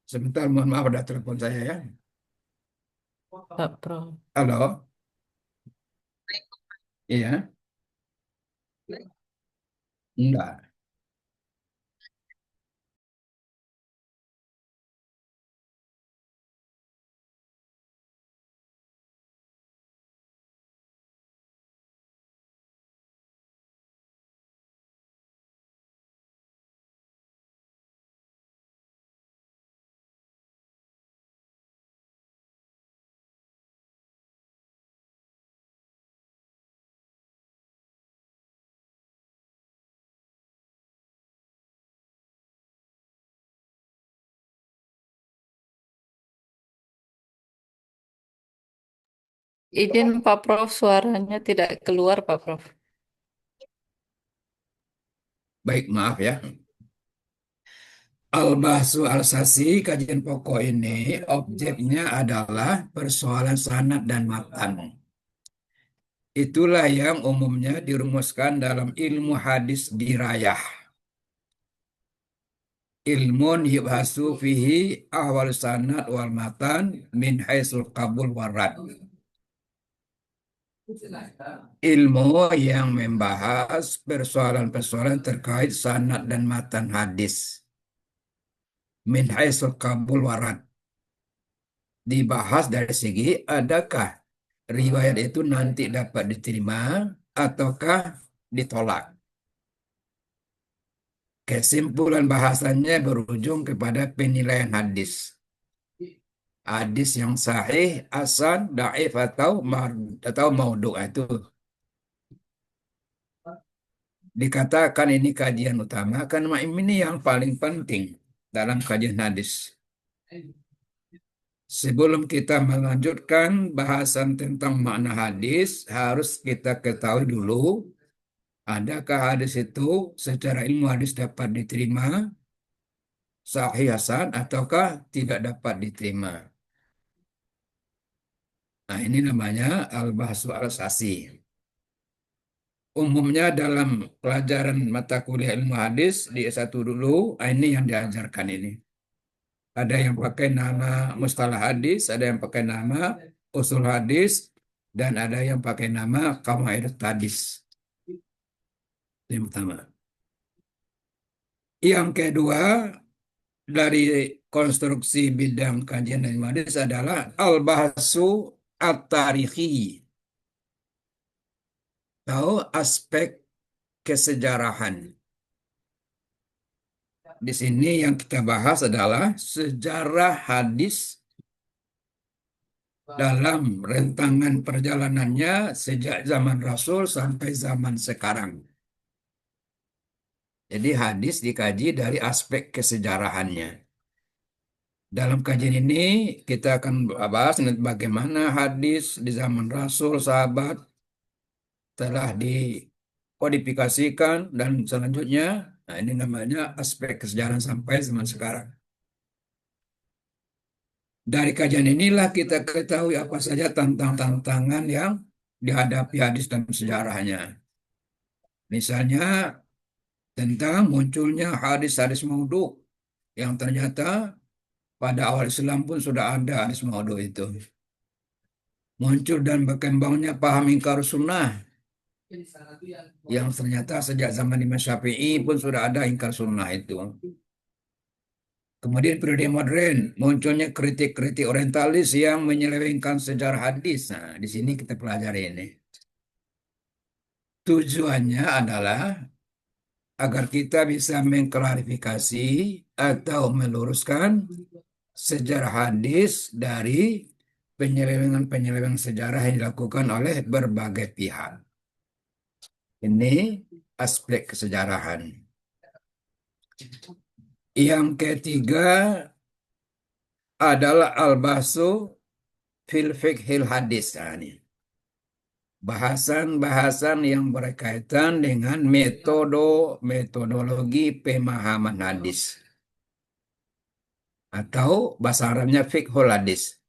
Sebentar, mohon maaf ada telepon saya ya. Pak Prof. Halo? Iya? Enggak. Izin Pak Prof, suaranya tidak keluar Pak Prof. Baik, maaf ya. Al-Bahsu Al-Sasi, kajian pokok ini, objeknya adalah persoalan sanad dan matan. Itulah yang umumnya dirumuskan dalam ilmu hadis dirayah. Ilmun yubhasu fihi awal sanad wal matan min haisul qabul warad. Ilmu yang membahas persoalan-persoalan terkait sanad dan matan hadis. Min haisul qabul warad. Dibahas dari segi adakah riwayat itu nanti dapat diterima ataukah ditolak. Kesimpulan bahasannya berujung kepada penilaian hadis. Hadis yang sahih, hasan, dhaif atau maudhu itu dikatakan ini kajian utama karena ini yang paling penting dalam kajian hadis. Sebelum kita melanjutkan bahasan tentang makna hadis, harus kita ketahui dulu, adakah hadis itu secara ilmu hadis dapat diterima, sahih hasan, ataukah tidak dapat diterima. Nah, ini namanya al-bahsu al-sasi. Umumnya dalam pelajaran mata kuliah ilmu hadis di S1 dulu, ini yang diajarkan ini. Ada yang pakai nama mustalah hadis, ada yang pakai nama usul hadis, dan ada yang pakai nama qawaidut hadis. Yang pertama. Yang kedua, dari konstruksi bidang kajian ilmu hadis adalah al-bahsu at-tarikhi. Tahu aspek kesejarahan. Di sini yang kita bahas adalah sejarah hadis dalam rentangan perjalanannya sejak zaman Rasul sampai zaman sekarang. Jadi hadis dikaji dari aspek kesejarahannya. Dalam kajian ini kita akan bahas bagaimana hadis di zaman Rasul, sahabat telah dikodifikasikan dan selanjutnya. Nah, ini namanya aspek kesejarahan sampai zaman sekarang. Dari kajian inilah kita ketahui apa saja tantangan yang dihadapi hadis dan sejarahnya. Misalnya tentang munculnya hadis-hadis maudhu yang ternyata pada awal Islam pun sudah ada hadis maudhu itu. Muncul dan berkembangnya paham ingkar sunnah yang ternyata sejak zaman Imam Syafi'i pun sudah ada ingkar sunnah itu. Kemudian periode modern, munculnya kritik-kritik orientalis yang menyelewengkan sejarah hadis. Nah, di sini kita pelajari ini. Tujuannya adalah agar kita bisa mengklarifikasi atau meluruskan sejarah hadis dari penyelewengan-penyelewengan sejarah yang dilakukan oleh berbagai pihak. Ini aspek kesejarahan. Yang ketiga adalah al-bahsu fil fiqhil hadis. Nah, ini. Bahasan-bahasan yang berkaitan dengan metodologi pemahaman hadis. Atau bahasa Arabnya fiqhul hadis.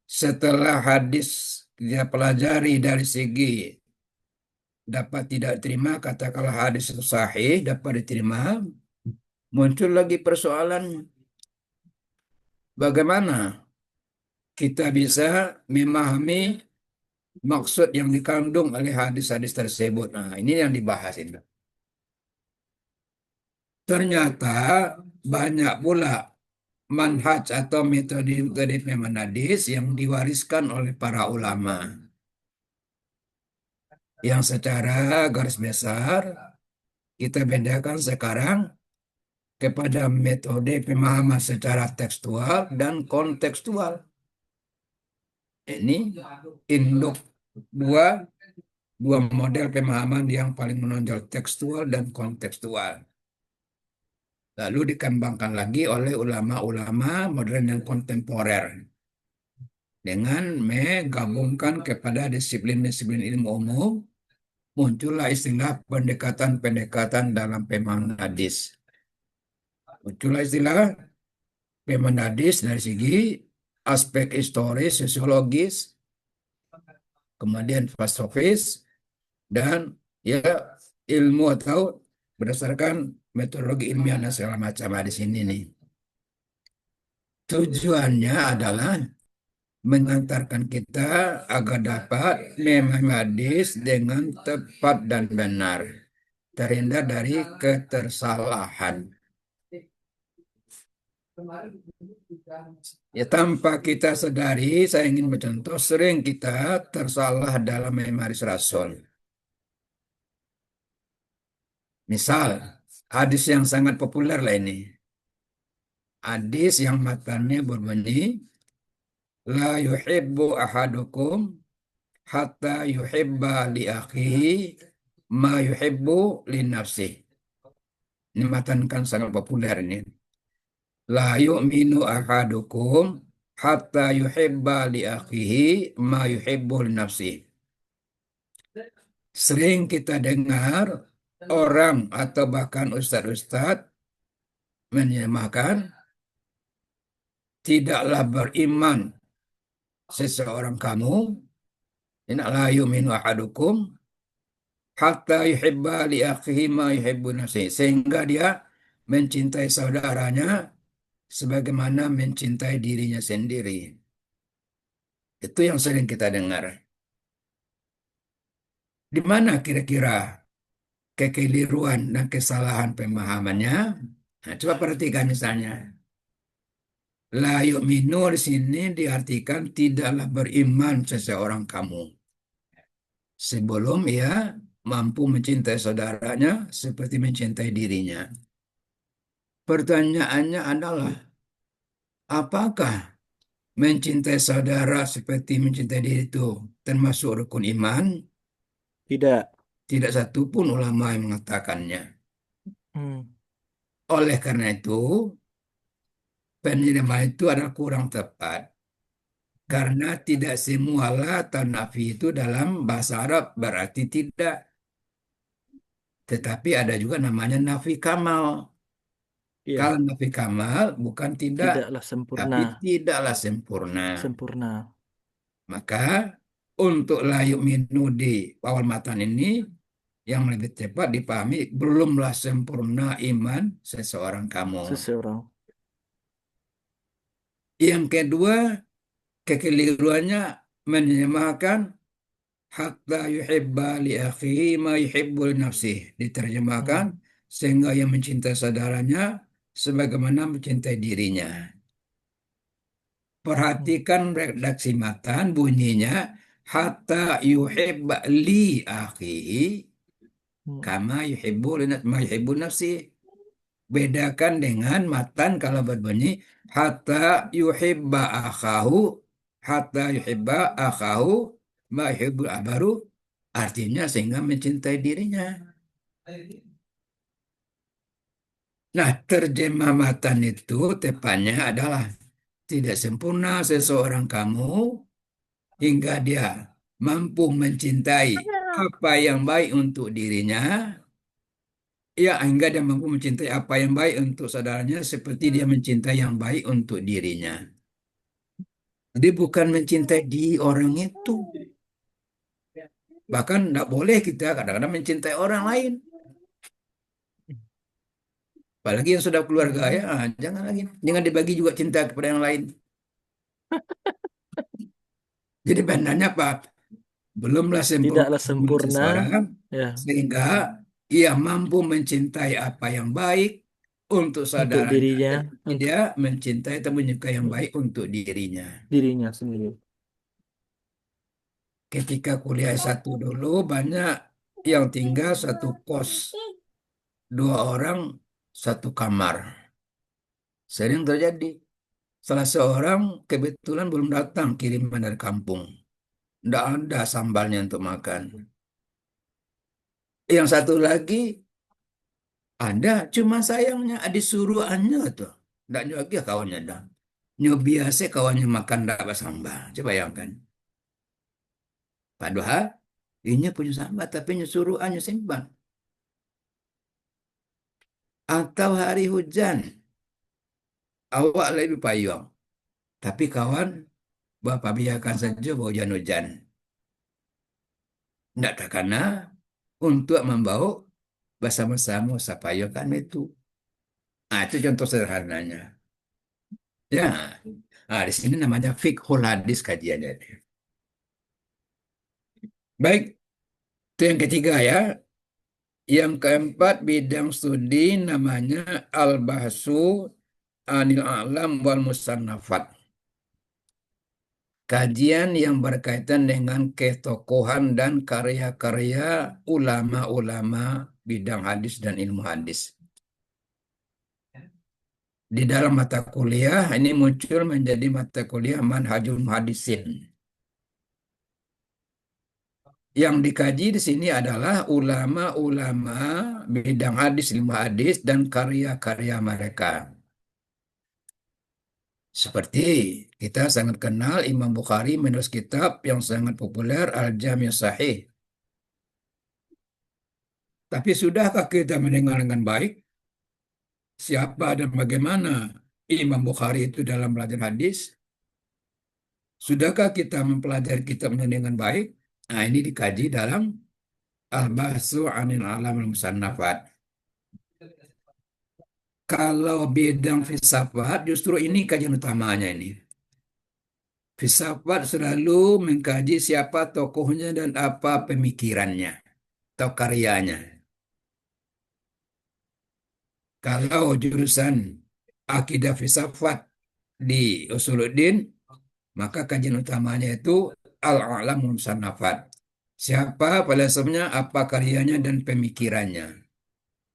Setelah hadis dia pelajari dari segi dapat tidak terima, katakanlah hadis itu sahih, dapat diterima, muncul lagi persoalan bagaimana kita bisa memahami maksud yang dikandung oleh hadis-hadis tersebut. Nah, ini yang dibahas ini. Ternyata banyak pula manhaj atau metode-metode pemahaman hadis yang diwariskan oleh para ulama. Yang secara garis besar kita bedakan sekarang kepada metode pemahaman secara tekstual dan kontekstual. Ini induk dua model pemahaman yang paling menonjol, tekstual dan kontekstual. Lalu dikembangkan lagi oleh ulama-ulama modern dan kontemporer. dengan menggabungkan kepada disiplin-disiplin ilmu umum, muncullah istilah pendekatan-pendekatan dalam pemahaman hadis. Muncullah istilah pemahaman hadis dari segi aspek historis, sosiologis, kemudian filosofis, dan ya ilmu atau berdasarkan metodologi ilmiah dan segala macam di sini nih. Tujuannya adalah mengantarkan kita agar dapat memahami hadis dengan tepat dan benar, terhindar dari ketersalahan. Ya, tanpa kita sadari, saya ingin bercontoh, sering kita tersalah dalam memahami hadis Rasul. Misal, hadis yang sangat populer lah ini. Hadis yang matanya berbunyi, la yuhibbu ahadukum hatta yuhibba li akhihi ma yuhibbu li nafsih. Ini matan kan sangat populer ini. La yu'minu ahadukum hatta yuhibba li akhihi ma yuhibbu li nafsih. Sering kita dengar orang atau bahkan ustadz-ustadz menyamakan, tidaklah beriman seseorang kamu, la yu'minu ahadukum hatta yuhibba li akhihi ma yuhibbu nafsihi, sehingga dia mencintai saudaranya sebagaimana mencintai dirinya sendiri. Itu yang sering kita dengar. Di mana kira-kira kekeliruan dan kesalahan pemahamannya? Nah, coba perhatikan misalnya. La yu'minu di sini diartikan tidaklah beriman seseorang kamu sebelum ia mampu mencintai saudaranya seperti mencintai dirinya. Pertanyaannya adalah, apakah mencintai saudara seperti mencintai diri itu termasuk rukun iman? Tidak. Tidak satu pun ulama yang mengatakannya. Oleh karena itu, penyiraman itu adalah kurang tepat. Karena tidak semua la atau nafi itu dalam bahasa Arab berarti tidak. Tetapi ada juga namanya nafi kamal. Iya. Kalau nafi kamal bukan tidak, Tidaklah sempurna. tapi tidaklah sempurna. Sempurna. Maka untuk la yu'minu di awal matan ini yang lebih tepat dipahami, belumlah sempurna iman seseorang kamu. Seseorang. Yang kedua, kekeliruannya menyamakan hatta yuhibba li akhihi ma yuhibbu li nafsih. Diterjemahkan sehingga yang mencintai saudaranya sebagaimana mencintai dirinya. Perhatikan redaksi matan, bunyinya hatta yuhibba li akhihi kama yuhibbu li ma yuhibbu nafsih. Bedakan dengan matan kalau berbunyi hatta yuhibba akhahu ma yuhibbu baru artinya sehingga mencintai dirinya. Nah, terjemah matan itu tepatnya adalah tidak sempurna seseorang kamu hingga dia mampu mencintai apa yang baik untuk dirinya, ya, hingga dia mampu mencintai apa yang baik untuk saudaranya seperti dia mencintai yang baik untuk dirinya. Jadi bukan mencintai di orang itu. Bahkan tidak boleh kita kadang-kadang mencintai orang lain. Apalagi yang sudah keluarga, ya, jangan lagi. Jangan dibagi juga cinta kepada yang lain. Jadi bandanya apa? Belumlah Tidaklah sempurna. seseorang, Ya. sehingga ia mampu mencintai apa yang baik untuk saudaranya. dirinya. Tetapi dia mencintai atau menyukai yang baik untuk dirinya. Dirinya sendiri. Ketika kuliah S1 dulu, banyak yang tinggal satu kos. 2 orang, 1 kamar. Sering terjadi. Salah seorang kebetulan belum datang kiriman dari kampung. Tidak ada sambalnya untuk makan. Yang satu lagi ada, cuma sayangnya disuruhannya tuh. Tidak juga kawannya dah. Nyo biasa kawannya makan dak sambal. Coba bayangkan. Padahal ini punya sambal tapi nyuruh hanya simpan. Atau hari hujan, awak lebih payung. Tapi kawan, bapak biarkan saja hujan-hujan. Tidak tak karena untuk membawa bersama-sama sapayung kan itu. Itu contoh sederhananya. Ya, di sini namanya fiqhul hadis kajiannya. Baik, itu yang ketiga ya. Yang keempat bidang studi namanya al-bahsu anil a'lam wal musannafat. Kajian yang berkaitan dengan ketokohan dan karya-karya ulama-ulama bidang hadis dan ilmu hadis. Di dalam mata kuliah ini muncul menjadi mata kuliah manhajul muhaddisin. Yang dikaji di sini adalah ulama-ulama bidang hadis, ilmu hadis, dan karya-karya mereka. Seperti kita sangat kenal Imam Bukhari menulis kitab yang sangat populer Al-Jami' Sahih. Tapi sudahkah kita mendengar dengan baik siapa dan bagaimana Imam Bukhari itu dalam belajar hadis? Sudahkah kita mempelajari kitabnya dengan baik? Nah, ini dikaji dalam Al-Bahsu Anil Alam Al-Musannafat. Kalau bidang filsafat, justru ini kajian utamanya ini. Filsafat selalu mengkaji siapa tokohnya dan apa pemikirannya atau karyanya. Kalau jurusan akidah filsafat di Usuluddin, maka kajian utamanya itu Al-A'lam Musannafat. Siapa filsafnya, apa karyanya dan pemikirannya.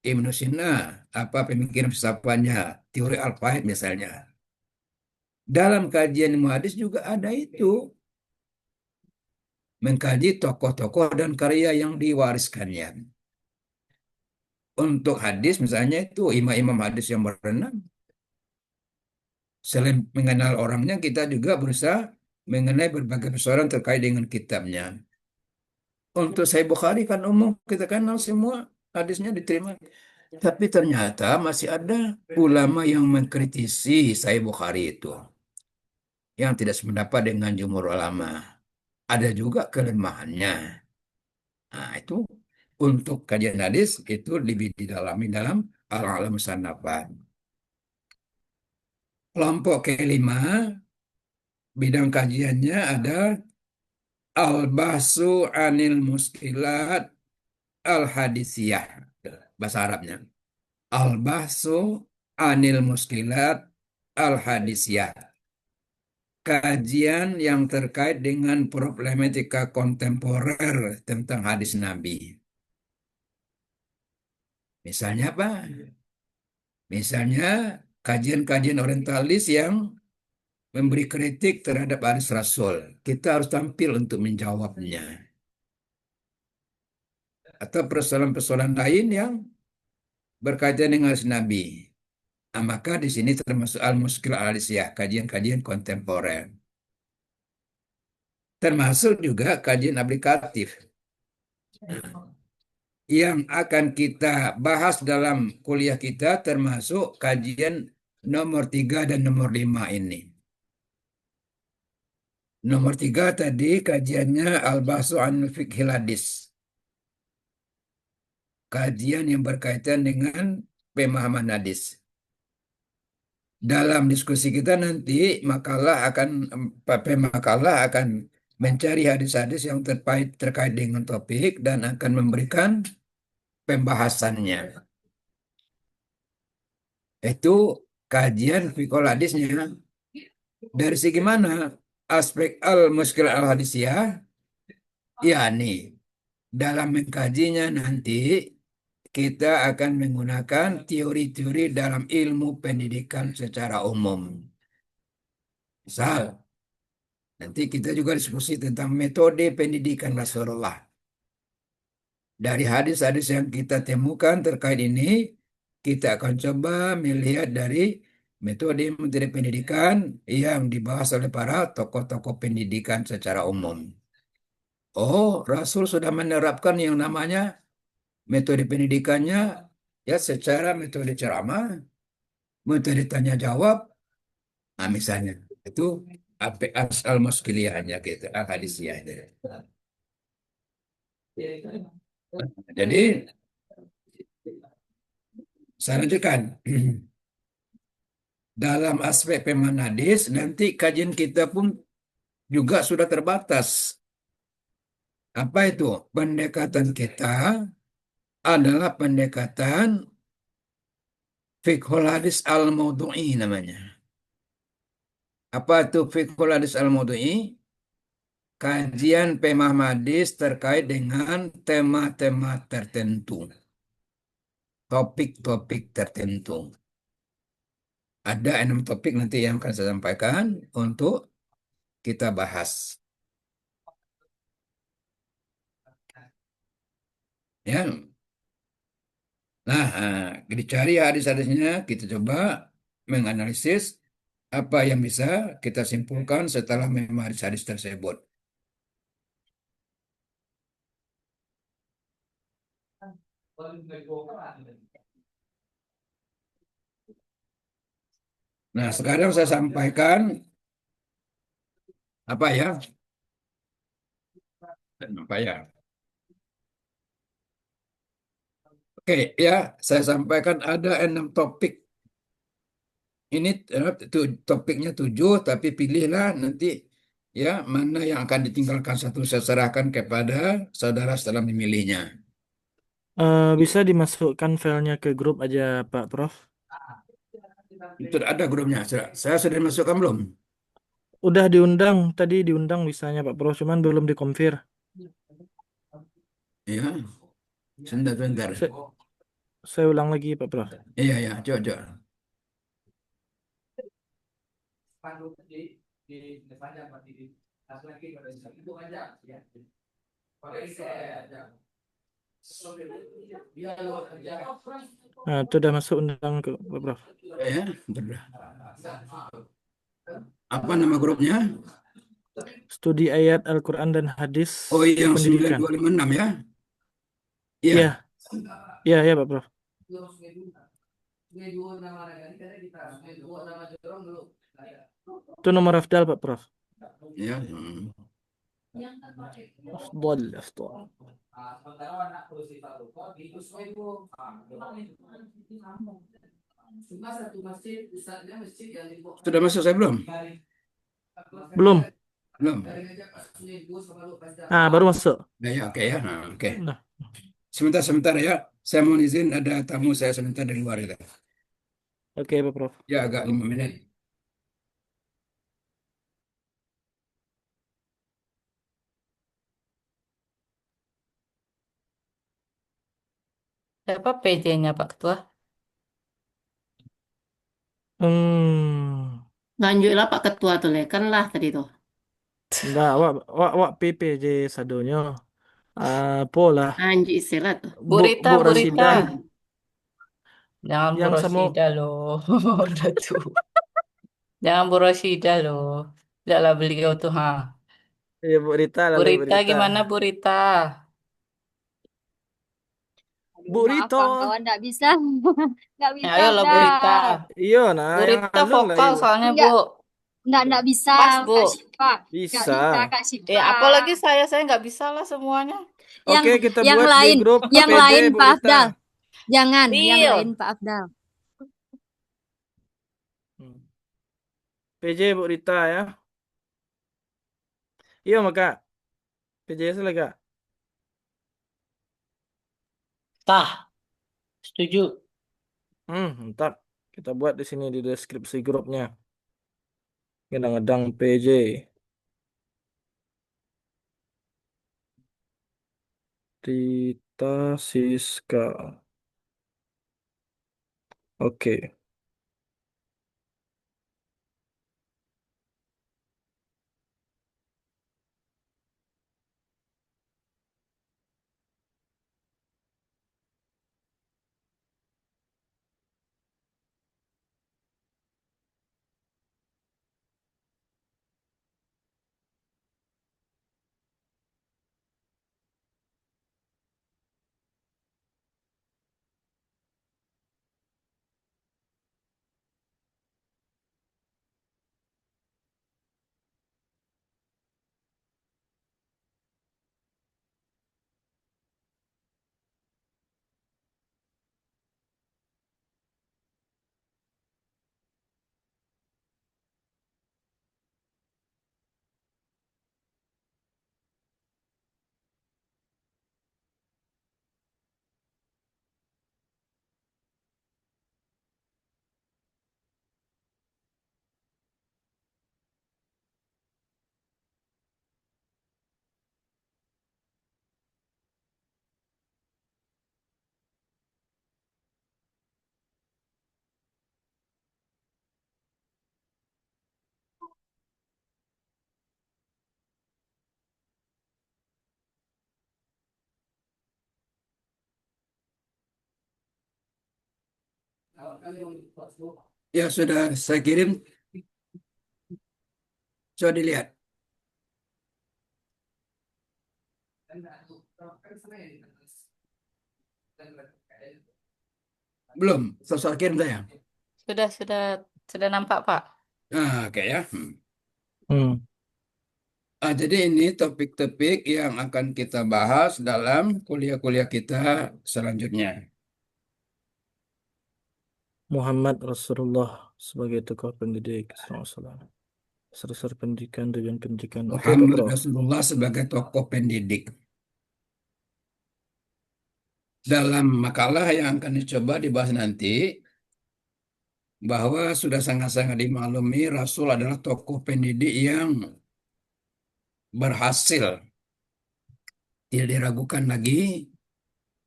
Ibnu Sina, apa pemikiran filsafatnya, teori Al-Fahid misalnya. Dalam kajian ilmu hadis juga ada itu. Mengkaji tokoh-tokoh dan karya yang diwariskannya. Untuk hadis misalnya itu imam-imam hadis yang berenam. Selain mengenal orangnya, kita juga berusaha mengenai berbagai persoalan terkait dengan kitabnya. Untuk Sahih Bukhari kan umum, kita kenal semua hadisnya diterima. Tapi ternyata masih ada ulama yang mengkritisi Sahih Bukhari itu. Yang tidak sependapat dengan jumhur ulama. Ada juga kelemahannya. Nah, itu untuk kajian hadis itu lebih didalami dalam Al-A'lam Musannafat. Kelompok kelima, bidang kajiannya ada Al-Bahsu Anil Muskilat Al-Hadisiyah. Bahasa Arabnya. Al-Bahsu Anil Muskilat Al-Hadisiyah. Kajian yang terkait dengan problematika kontemporer tentang hadis Nabi. Misalnya apa? Misalnya kajian-kajian orientalis yang memberi kritik terhadap hadis Rasul. Kita harus tampil untuk menjawabnya. Atau persoalan-persoalan lain yang berkaitan dengan hadis Nabi. Nah, maka di sini termasuk Al-Muskil Al-Hadisiyah, kajian-kajian kontemporer. Termasuk juga kajian aplikatif. Yang akan kita bahas dalam kuliah kita termasuk kajian nomor 3 dan nomor 5 ini. Nomor 3 tadi kajiannya Al-Bahsu Anil Fiqhil Hadis. Kajian yang berkaitan dengan pemahaman hadis. Dalam diskusi kita nanti makalah akan mencari hadis-hadis yang terkait dengan topik dan akan memberikan pembahasannya. Itu kajian fikih hadisnya. Dari segi mana? Aspek al-muskil al-hadisiyah, yakni dalam mengkajinya nanti kita akan menggunakan teori-teori dalam ilmu pendidikan secara umum. Misal, nanti kita juga diskusi tentang metode pendidikan Rasulullah. Dari hadis-hadis yang kita temukan terkait ini, kita akan coba melihat dari metode Menteri Pendidikan yang dibahas oleh para tokoh-tokoh pendidikan secara umum. Oh, Rasul sudah menerapkan yang namanya metode pendidikannya ya secara metode ceramah, metode tanya jawab, nah misalnya itu asal muskiliyahnya gitu, hadisiyahnya. Jadi saya lanjutkan. Dalam aspek pemanadis, nanti kajian kita pun juga sudah terbatas. Apa itu? Pendekatan kita adalah pendekatan fiqhul hadis al-maudu'i namanya. Apa itu fiqhul hadis al-maudu'i? Kajian pemahamadis terkait dengan tema-tema tertentu, topik-topik tertentu. Ada 6 topik nanti yang akan saya sampaikan untuk kita bahas. Ya, nah, dicari hadis-hadisnya, kita coba menganalisis apa yang bisa kita simpulkan setelah memahami hadis-hadis tersebut. Nah, sekarang saya sampaikan apa ya? Apa ya? Oke, ya, saya sampaikan ada 6 topik. Ini topiknya 7, tapi pilihlah nanti ya mana yang akan ditinggalkan satu, saya serahkan kepada saudara setelah memilihnya. Bisa dimasukkan filenya ke grup aja Pak Prof. Itu ada grupnya. Saya sudah masukkan belum? Udah diundang, tadi diundang bisanya Pak Prof, cuman belum dikonfir. Ya, sebentar. Saya ulang lagi Pak Prof. Iya, ya, coba. Nah, itu udah masuk undang ke Pak Prof. Ya, benar. Apa nama grupnya? Studi ayat Al-Quran dan Hadis Oh, yang Pendidikan. 9256 ya? Iya. Iya. Iya, ya Pak Prof. Itu nomor Afdal Pak Prof. Ya. Afdal. Sudah masuk saya belum? Belum. Belum. Nah, baru masuk. Ya, oke ya. Nah, oke. Nah. Sebentar ya. Saya mau izin ada tamu saya sebentar dari luar itu. Oke, Pak Prof. Ya, agak 5 menit. Siapa PJ-nya Pak Ketua? Lanjutlah Pak Ketua tuh kan lah tadi tuh. Enggak, wak PPJ sadonyo. Pola. Anjir istilah tuh. Bu Burita. Rasida. Jangan Bu Yang sama Rosida loh. Udah tuh. Jangan Bu Rosida loh. Tidaklah beliau tuh, ha. ya Bu Rita lalu Bu Burita Rita. gimana Burita? Bu Maaf Rito. kawan-kawan nggak bisa. Nggak bisa, Ayolah Burita. Iya, nah yang Burita anu lah vokal ibu. soalnya Bu. Nggak bisa Pas Bu. Kak Syifa. Nggak Bisa. bisa Kak Syifa. Ya apalagi saya nggak bisa lah semuanya. Yang Oke, kita yang buat di lain, grup yang PJ lain Bu Pak Rita. Afdal. Jangan, yang Iya. lain Pak Afdal. PJ Bu Rita ya. Iya, maka PJ selesai Kak. Tah, setuju. Ntar kita buat di sini di deskripsi grupnya. Ngedang-ngedang PJ. Rita Siska. Oke. Ya sudah saya kirim, coba dilihat. Belum, soal kirim saya. Sudah nampak, Pak. Oke ya. Jadi ini topik-topik yang akan kita bahas dalam kuliah-kuliah kita selanjutnya. Muhammad Rasulullah sebagai tokoh pendidik SAW. Dasar pendidikan, tujuan pendidikan. Oke, Pak Muhammad Bro. Rasulullah sebagai tokoh pendidik. Dalam makalah yang akan dicoba dibahas nanti, bahwa sudah sangat-sangat dimaklumi Rasul adalah tokoh pendidik yang berhasil. Tidak diragukan lagi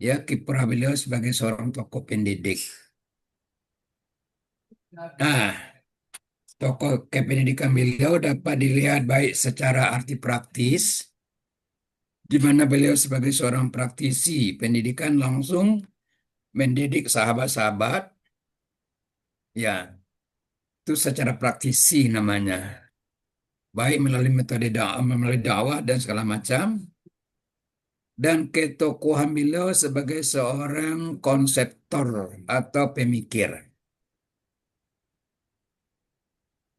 ya kiprah beliau sebagai seorang tokoh pendidik. Nah, tokoh kependidikan beliau dapat dilihat baik secara arti praktis, di mana beliau sebagai seorang praktisi pendidikan langsung mendidik sahabat-sahabat, ya, itu secara praktisi namanya. Baik melalui metode dakwah, melalui dakwah dan segala macam, dan ketokohan beliau sebagai seorang konseptor atau pemikir.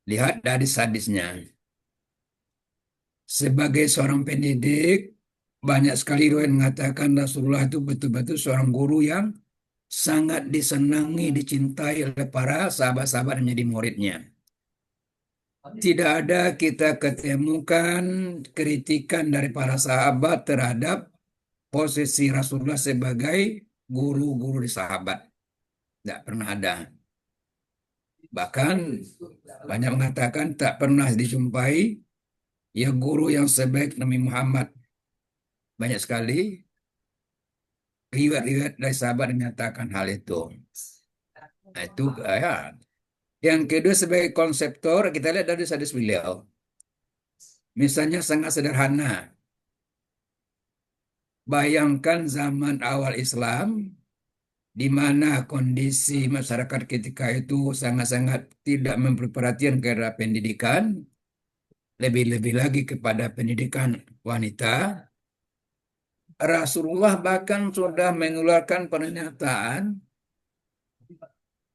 Lihat dari hadisnya. Sebagai seorang pendidik, banyak sekali riwayat mengatakan Rasulullah itu betul-betul seorang guru yang sangat disenangi, dicintai oleh para sahabat-sahabat yang menjadi muridnya. Tidak ada kita ketemukan kritikan dari para sahabat terhadap posisi Rasulullah sebagai guru-guru di sahabat. Tidak pernah ada. Bahkan banyak mengatakan tak pernah dijumpai ya guru yang sebaik Nabi Muhammad. Banyak sekali riwayat-riwayat dari sahabat yang menyatakan hal itu. Nah, itu ya. Yang kedua sebagai konseptor, kita lihat dari hadis beliau. Misalnya sangat sederhana. Bayangkan zaman awal Islam, di mana kondisi masyarakat ketika itu sangat-sangat tidak memberi perhatian kepada pendidikan, lebih-lebih lagi kepada pendidikan wanita. Rasulullah bahkan sudah mengeluarkan pernyataan,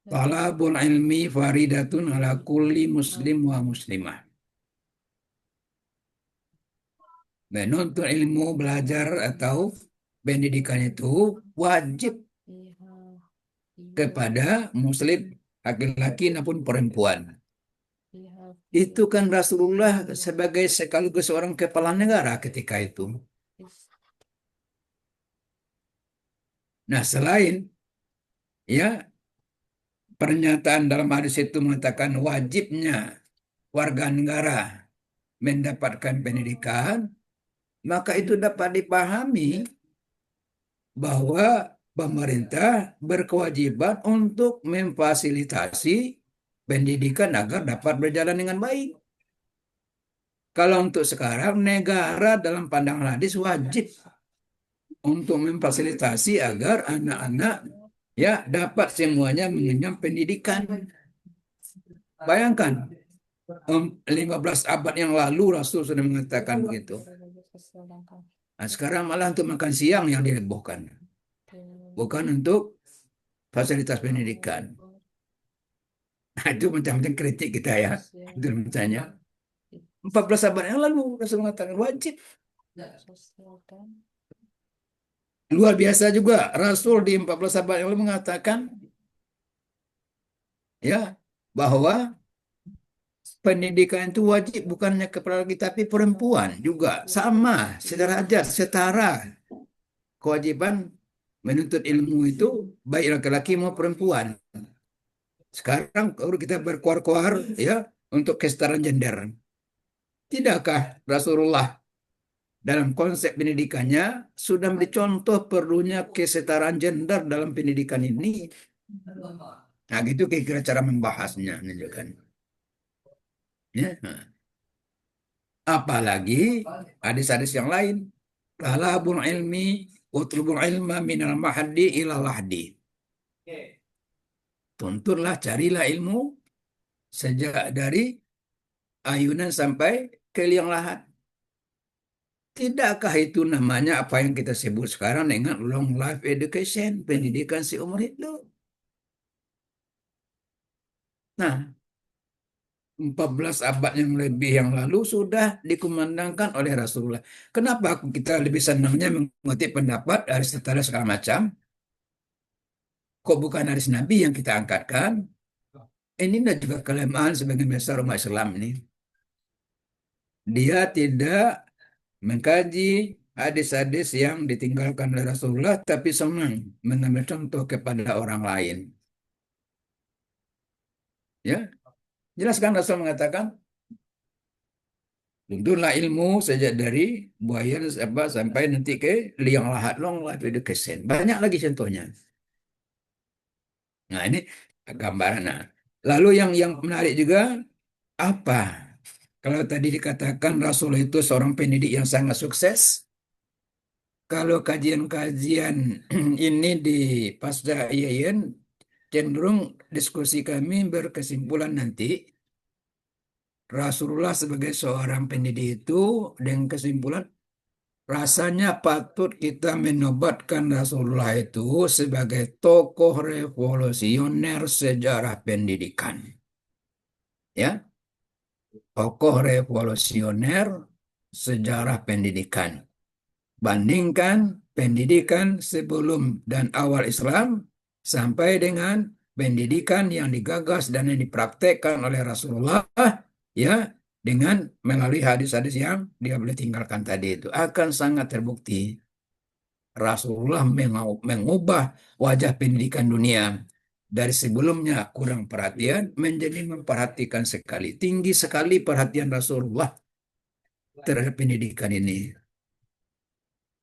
talabul ilmi faridatun ala kulli muslim wa muslimah. Menuntut ilmu, belajar atau pendidikan itu wajib kepada muslim laki-laki maupun perempuan. Itu kan Rasulullah sebagai sekaligus seorang kepala negara ketika itu. Nah, selain ya pernyataan dalam hadis itu mengatakan wajibnya warga negara mendapatkan pendidikan, maka itu dapat dipahami bahwa pemerintah berkewajiban untuk memfasilitasi pendidikan agar dapat berjalan dengan baik. Kalau untuk sekarang, negara dalam pandangan hadis wajib untuk memfasilitasi agar anak-anak ya dapat semuanya mengenyam pendidikan. Bayangkan, 15 abad yang lalu Rasul sudah mengatakan begitu. Nah, sekarang malah untuk makan siang yang dilebohkan. Bukan untuk fasilitas pendidikan. Nah, itu macam-macam kritik kita ya. Itu misalnya 14 abad yang lalu Rasul mengatakan wajib. Luar biasa juga Rasul di 14 abad yang lalu mengatakan ya bahwa pendidikan itu wajib bukannya kepada laki tapi perempuan juga sama sederajat setara kewajiban menuntut ilmu itu baik laki-laki maupun perempuan. Sekarang kalau kita berkuar-kuar ya untuk kesetaraan gender. Tidakkah Rasulullah dalam konsep pendidikannya sudah memberi contoh perlunya kesetaraan gender dalam pendidikan ini? Nah, gitu kira-kira cara membahasnya menunjukkan. Ya. Apalagi hadis-hadis yang lain. Talabul ilmi utlubul ilma minal mahdi ilal lahdi. tuntutlah, carilah ilmu sejak dari ayunan sampai ke liang lahat. Tidakkah itu namanya apa yang kita sebut sekarang dengan long life education, pendidikan seumur hidup? Nah, 14 abad yang lebih yang lalu sudah dikumandangkan oleh Rasulullah. Kenapa kita lebih senangnya mengutip pendapat Aristoteles segala macam? Kok bukan hadis Nabi yang kita angkatkan? Ini juga kelemahan sebagian besar umat Islam ini. Dia tidak mengkaji hadis-hadis yang ditinggalkan oleh Rasulullah, tapi senang mengambil contoh kepada orang lain. Ya, jelaskan Rasul mengatakan, tuntunlah ilmu sejak dari buaya sampai nanti ke liang lahat, long life education. Banyak lagi contohnya. Nah, ini gambaran. Nah, lalu yang menarik juga apa? Kalau tadi dikatakan Rasul itu seorang pendidik yang sangat sukses, kalau kajian-kajian ini di pasca IAIN cenderung diskusi kami berkesimpulan nanti Rasulullah sebagai seorang pendidik itu dengan kesimpulan rasanya patut kita menobatkan Rasulullah itu sebagai tokoh revolusioner sejarah pendidikan. Ya, tokoh revolusioner sejarah pendidikan. Bandingkan pendidikan sebelum dan awal Islam sampai dengan pendidikan yang digagas dan yang dipraktekkan oleh Rasulullah, ya, dengan melalui hadis-hadis yang dia boleh tinggalkan tadi itu akan sangat terbukti Rasulullah mengubah wajah pendidikan dunia dari sebelumnya kurang perhatian menjadi memperhatikan sekali, tinggi sekali perhatian Rasulullah terhadap pendidikan ini.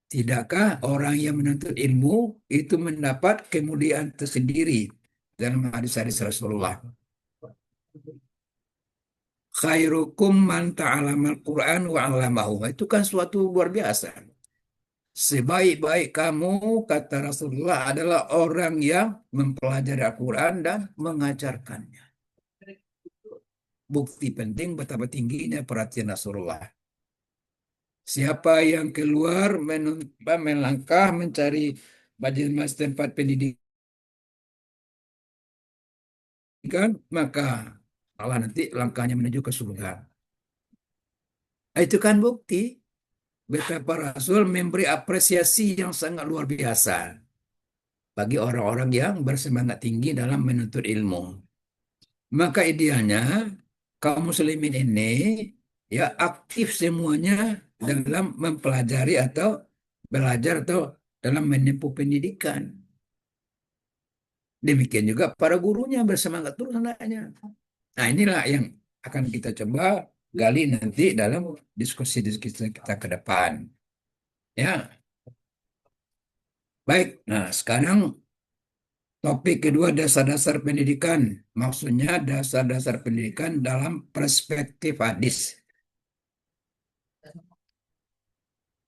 Tidakkah orang yang menuntut ilmu itu mendapat kemuliaan tersendiri dalam hadis-hadis Rasulullah? Khairukum man ta'alamal Qur'an wa 'allamahu. Itu kan suatu luar biasa. Sebaik-baik kamu, kata Rasulullah, adalah orang yang mempelajari Al-Quran dan mengajarkannya. Bukti penting betapa tingginya perhatian Rasulullah. Siapa yang keluar melangkah mencari majelis tempat pendidikan, maka Allah nanti langkahnya menuju ke surga. Itu kan bukti betapa Rasul memberi apresiasi yang sangat luar biasa bagi orang-orang yang bersemangat tinggi dalam menuntut ilmu. Maka idealnya kaum muslimin ini ya aktif semuanya dalam mempelajari atau belajar atau dalam menempuh pendidikan. Demikian juga para gurunya bersemangat terus hendaknya. Nah, inilah yang akan kita coba gali nanti dalam diskusi-diskusi kita ke depan. Ya. Baik, nah sekarang topik kedua, dasar-dasar pendidikan. Maksudnya dasar-dasar pendidikan dalam perspektif hadis.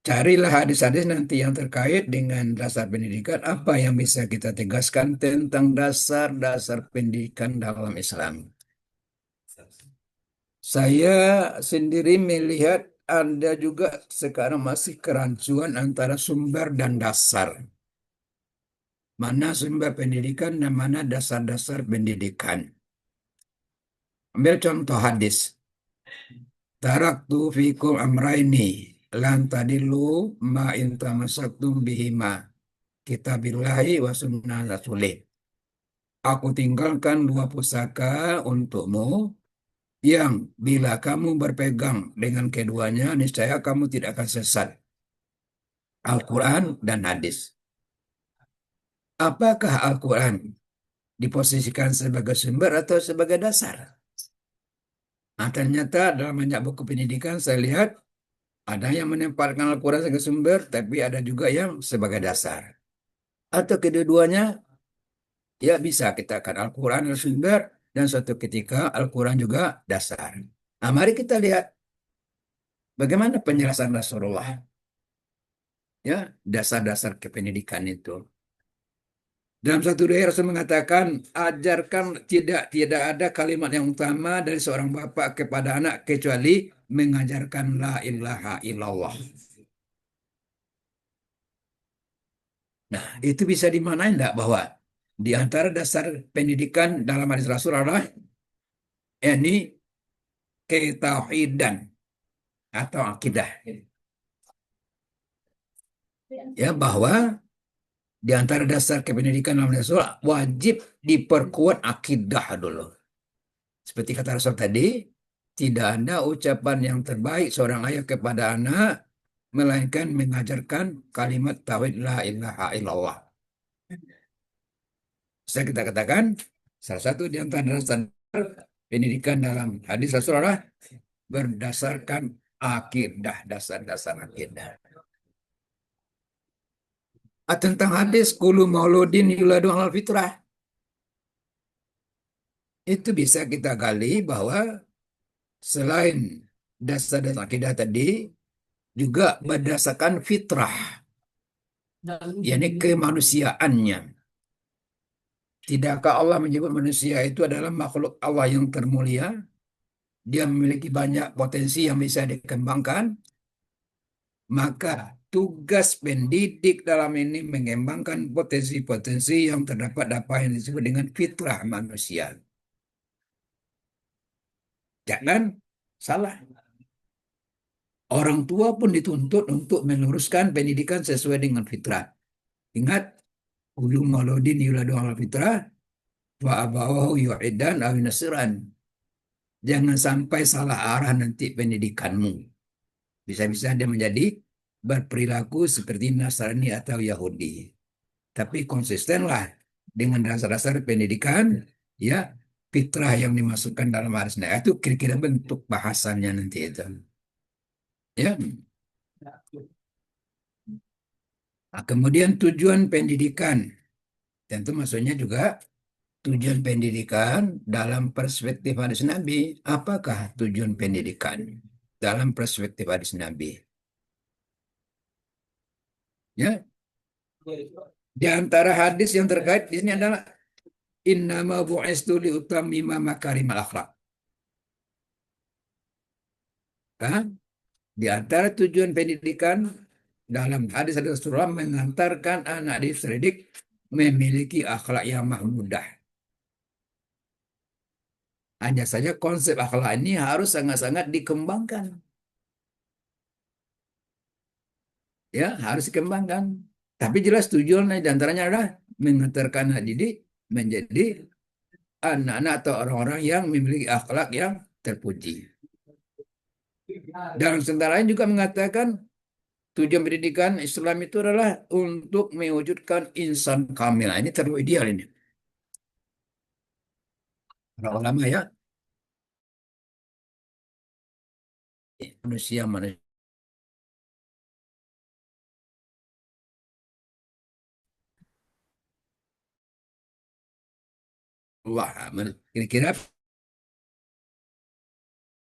Carilah hadis-hadis nanti yang terkait dengan dasar pendidikan, apa yang bisa kita tegaskan tentang dasar-dasar pendidikan dalam Islam. Saya sendiri melihat ada juga sekarang masih kerancuan antara sumber dan dasar. Mana sumber pendidikan dan mana dasar-dasar pendidikan. Ambil contoh hadis. Taraktu fikum amraini lan tadillu ma in tamassaktum bihima kitabillahi wa sunnah rasulih. Aku tinggalkan dua pusaka untukmu yang bila kamu berpegang dengan keduanya niscaya kamu tidak akan sesat. Al-Quran dan hadis. Apakah Al-Quran diposisikan sebagai sumber atau sebagai dasar? Nah, ternyata dalam banyak buku pendidikan saya lihat ada yang menempatkan Al-Quran sebagai sumber, tapi ada juga yang sebagai dasar. Atau kedua-duanya, ya bisa kita katakan Al-Quran adalah sumber dan suatu ketika Al-Quran juga dasar. Nah, mari kita lihat bagaimana penjelasan Rasulullah. Ya, dasar-dasar kependidikan itu. Dalam satu doa Rasul mengatakan, ajarkan tidak ada kalimat yang utama dari seorang bapak kepada anak kecuali mengajarkan la ilaha illallah. Nah, itu bisa dimanain enggak bahwa di antara dasar pendidikan dalam hadis Rasul adalah ini ketauhidan atau akidah. Ya, bahwa di antara dasar kependidikan dalam hadis Rasul wajib diperkuat akidah dulu. Seperti kata Rasul tadi, tidak ada ucapan yang terbaik seorang ayah kepada anak melainkan mengajarkan kalimat tauhid la ilaha illallah. Bisa kita katakan salah satu di antara dasar pendidikan dalam hadis Rasul adalah berdasarkan akidah, dasar-dasar akidah. Tentang hadis kulu mauludin yuladu alal fitrah, itu bisa kita gali bahwa selain dasar-dasar akidah tadi juga berdasarkan fitrah, yakni kemanusiaannya. Tidakkah Allah menyebut manusia itu adalah makhluk Allah yang termulia? Dia memiliki banyak potensi yang bisa dikembangkan. Maka tugas pendidik dalam ini mengembangkan potensi-potensi yang terdapat yang disebut dengan fitrah manusia. Jangan salah. Orang tua pun dituntut untuk meluruskan pendidikan sesuai dengan fitrah. Ingat, ulu mauludin yuladu ala fitrah wa abawahu yu'idan aw yunasiran. Jangan sampai salah arah nanti pendidikanmu. Bisa-bisa dia menjadi berperilaku seperti Nasrani atau Yahudi. Tapi konsistenlah dengan dasar-dasar pendidikan, ya, fitrah yang dimasukkan dalam hadis. Nah, itu kira-kira bentuk bahasannya nanti itu. Ya. Nah, kemudian tujuan pendidikan. Tentu maksudnya juga tujuan pendidikan dalam perspektif hadis Nabi. Apakah tujuan pendidikan dalam perspektif hadis Nabi? Ya. Di antara hadis yang terkait di sini adalah innama bu'istu liutammima makarimal akhlak. Kan? Di antara tujuan pendidikan dalam hadis Rasulullah mengantarkan anak didik memiliki akhlak yang mahmudah. Hanya saja konsep akhlak ini harus sangat-sangat dikembangkan. Ya, harus dikembangkan. Tapi jelas tujuannya di antaranya adalah mengantarkan anak didik menjadi anak-anak atau orang-orang yang memiliki akhlak yang terpuji. Dalam sementara lain juga mengatakan tujuan pendidikan Islam itu adalah untuk mewujudkan insan kamil. Nah, ini terlalu ideal ini. Para ulama ya. Manusia. Wah, kira-kira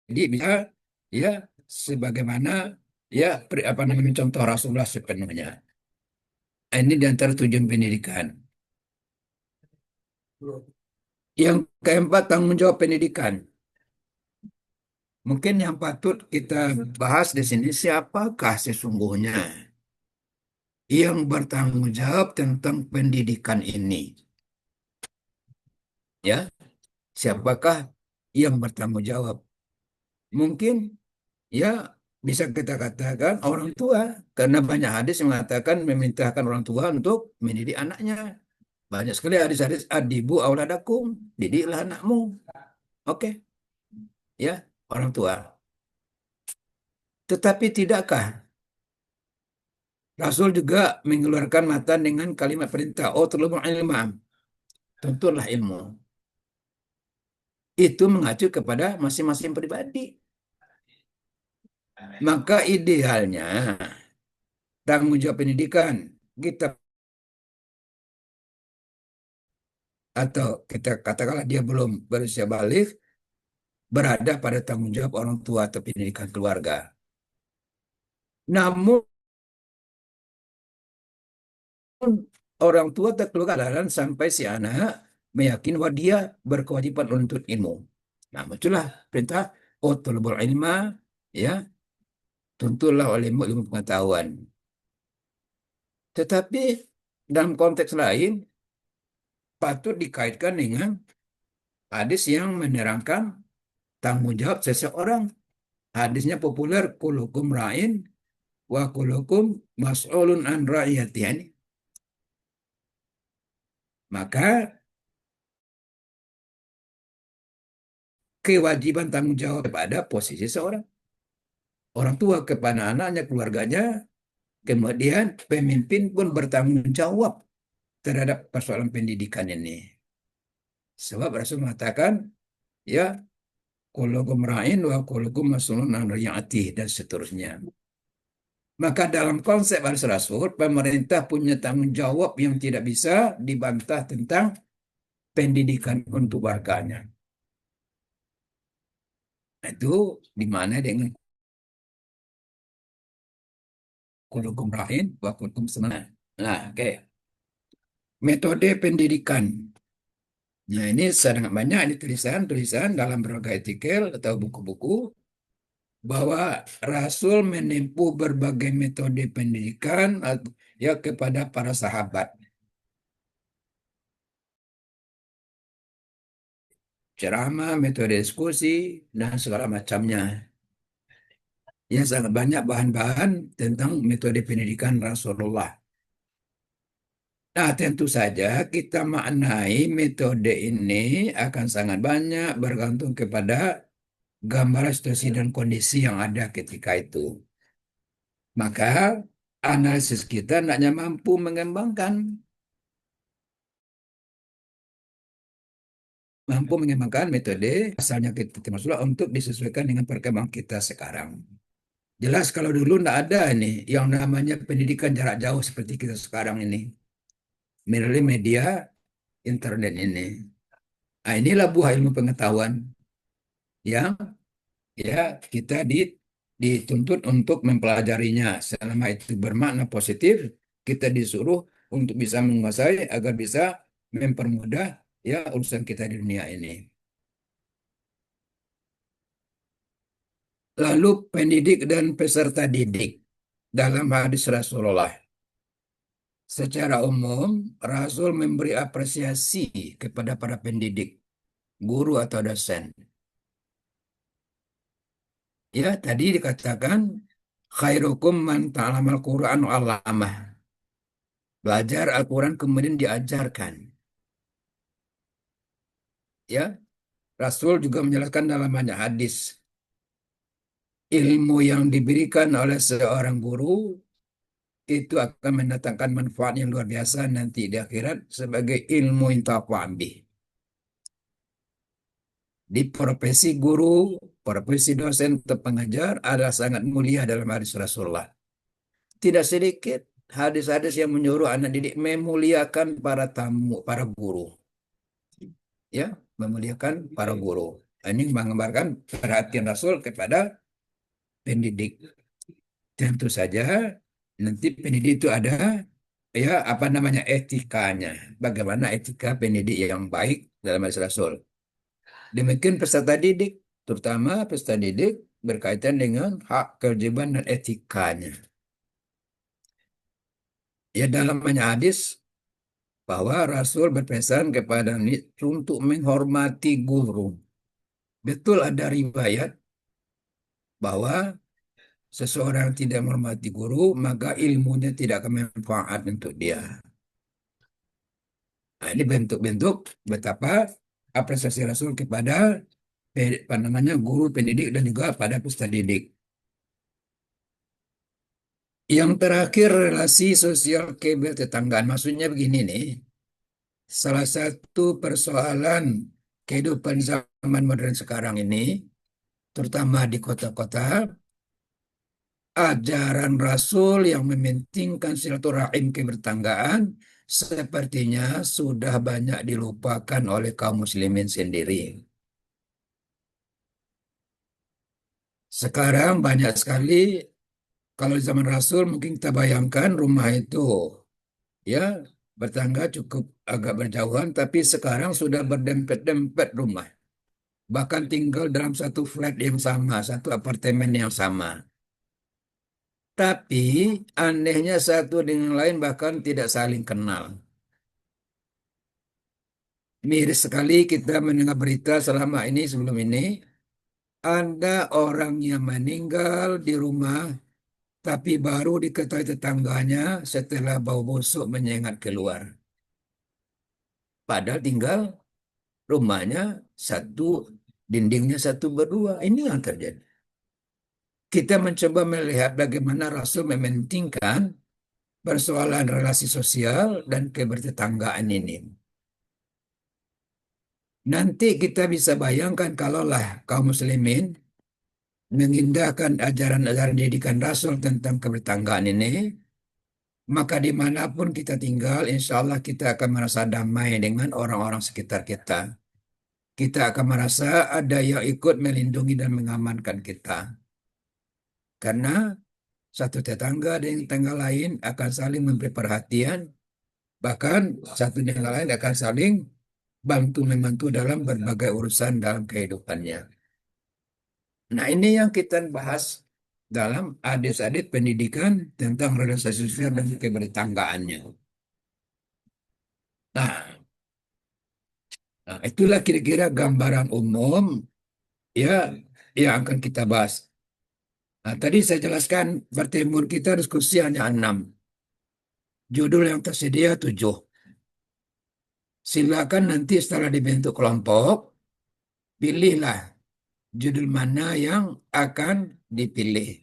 jadi bisa ya sebagaimana ya apa namanya contoh Rasulullah sepenuhnya. Ini di antara tujuan pendidikan. Yang keempat, tanggung jawab pendidikan. Mungkin yang patut kita bahas di sini, siapakah sesungguhnya yang bertanggung jawab tentang pendidikan ini? Ya, siapakah yang bertanggung jawab? Mungkin ya bisa kita katakan orang tua, karena banyak hadis yang mengatakan memerintahkan orang tua untuk mendidik anaknya. Banyak sekali hadis-hadis adibu auladakum, didiklah anakmu. Oke. Ya, orang tua. Tetapi tidakkah Rasul juga mengeluarkan matan dengan kalimat perintah, utlubul ilma, tuntutlah ilmu. Itu mengacu kepada masing-masing pribadi. Maka idealnya tanggung jawab pendidikan kita atau kita katakanlah dia belum berusia balik berada pada tanggung jawab orang tua atau pendidikan keluarga. Namun orang tua terkeluaran sampai si anak meyakini bahwa dia berkewajiban untuk ilmu. Nah, muncullah perintah utlubul ilma, ya, tuntutlah oleh ilmu pengetahuan. Tetapi dalam konteks lain patut dikaitkan dengan hadis yang menerangkan tanggung jawab seseorang. Hadisnya populer, kulukum ra'in wa kulukum mas'ulun an ra'iyatihi. Maka kewajiban tanggung jawab pada posisi seorang orang tua kepada anaknya, keluarganya, kemudian pemimpin pun bertanggung jawab terhadap persoalan pendidikan ini. Sebab Rasul mengatakan, ya, kulukum ra'in wa kulukum mas'ulun an ra'iyatihi, dan seterusnya. Maka dalam konsep hadis Rasul, pemerintah punya tanggung jawab yang tidak bisa dibantah tentang pendidikan untuk warganya. Itu dimana dengan kulukum ra'in wa kulukum mas'ulun. Nah, oke. Metode pendidikan. Nah, ini sangat banyak ini tulisan-tulisan dalam berbagai artikel atau buku-buku bahwa Rasul menempuh berbagai metode pendidikan ya kepada para sahabat. Ceramah, metode diskusi, dan segala macamnya. Ya, sangat banyak bahan-bahan tentang metode pendidikan Rasulullah. Nah, tentu saja kita maknai metode ini akan sangat banyak bergantung kepada gambaran situasi dan kondisi yang ada ketika itu. Maka analisis kita hendaknya mampu mengembangkan metode asalnya kita Rasulullah untuk disesuaikan dengan perkembangan kita sekarang. Jelas kalau dulu tidak ada ini yang namanya pendidikan jarak jauh seperti kita sekarang ini. Melalui media internet ini. Nah, inilah buah ilmu pengetahuan yang ya kita dituntut untuk mempelajarinya. Selama itu bermakna positif, kita disuruh untuk bisa menguasai agar bisa mempermudah ya urusan kita di dunia ini. Lalu pendidik dan peserta didik dalam hadis Rasulullah. Secara umum, Rasul memberi apresiasi kepada para pendidik, guru atau dosen. Ya, tadi dikatakan khairukum man ta'alamal Qur'an wa 'allamah. Belajar Al-Quran kemudian diajarkan. Ya, Rasul juga menjelaskan dalam banyak hadis, ilmu yang diberikan oleh seorang guru itu akan mendatangkan manfaat yang luar biasa nanti di akhirat sebagai ilmu intafa'an bih. Di profesi guru, profesi dosen atau pengajar adalah sangat mulia dalam hadis Rasulullah. Tidak sedikit hadis-hadis yang menyuruh anak didik memuliakan para tamu, para guru. Ya, memuliakan para guru. Ini menggambarkan perhatian Rasul kepada pendidik. Tentu saja nanti pendidik itu ada ya apa namanya etikanya. Bagaimana etika pendidik yang baik dalam hadis Rasul. Demikian peserta didik, terutama peserta didik berkaitan dengan hak, kewajiban, dan etikanya. Ya, dalam banyak hadis bahwa Rasul berpesan kepada untuk menghormati guru. Betul ada riwayat bahwa seseorang tidak menghormati guru, maka ilmunya tidak akan bermanfaat untuk dia. Nah, ini bentuk-bentuk betapa apresiasi Rasul kepada apa namanya guru pendidik dan juga pada peserta didik. Yang terakhir, relasi sosial kebertetanggaan. Maksudnya begini nih, salah satu persoalan kehidupan zaman modern sekarang ini, terutama di kota-kota, ajaran Rasul yang mementingkan silaturahim kebertetanggaan sepertinya sudah banyak dilupakan oleh kaum muslimin sendiri. Sekarang banyak sekali, kalau zaman Rasul mungkin kita bayangkan rumah itu ya bertangga cukup agak berjauhan, tapi sekarang sudah berdempet-dempet rumah. Bahkan tinggal dalam satu flat yang sama, satu apartemen yang sama. Tapi anehnya satu dengan lain bahkan tidak saling kenal. Miris sekali kita mendengar berita selama ini sebelum ini ada orang yang meninggal di rumah tapi baru diketahui tetangganya setelah bau busuk menyengat keluar. Padahal tinggal rumahnya satu, dindingnya satu berdua. Ini yang terjadi. Kita mencoba melihat bagaimana Rasul mementingkan persoalan relasi sosial dan kebertetanggaan ini. Nanti kita bisa bayangkan kalaulah kaum muslimin mengindahkan ajaran-ajaran didikan Rasul tentang kebertetanggaan ini, maka dimanapun kita tinggal, insya Allah kita akan merasa damai dengan orang-orang sekitar kita. Kita akan merasa ada yang ikut melindungi dan mengamankan kita. Karena satu tetangga dengan tetangga lain akan saling memberi perhatian, bahkan satu dengan lain akan saling bantu-membantu dalam berbagai urusan dalam kehidupannya. Nah, ini yang kita bahas dalam hadis-hadis pendidikan tentang relasi sosial dan kebertetanggaannya. Nah, itulah kira-kira gambaran umum ya yang akan kita bahas. Nah, tadi saya jelaskan pertemuan kita diskusi hanya 6. Judul yang tersedia 7. Silakan nanti setelah dibentuk kelompok, pilihlah judul mana yang akan dipilih.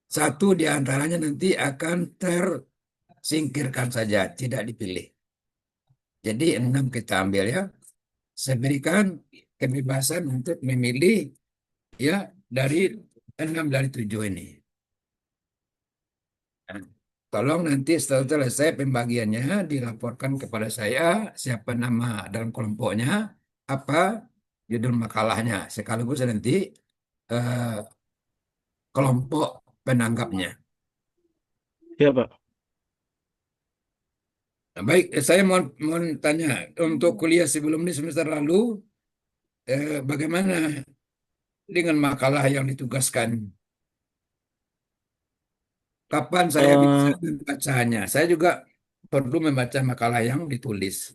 Satu di antaranya nanti akan tersingkirkan saja, tidak dipilih. Jadi 6 kita ambil ya. Saya berikan kebebasan untuk memilih ya dari 6 dari 7 ini. Nah, tolong nanti setelah selesai pembagiannya dilaporkan kepada saya siapa nama dalam kelompoknya, apa judul makalahnya, sekaligus nanti kelompok penanggapnya. Ya, Pak. Nah, baik, saya mau tanya untuk kuliah sebelum ini semester lalu bagaimana dengan makalah yang ditugaskan? Kapan saya bisa membacanya? Saya juga perlu membaca makalah yang ditulis.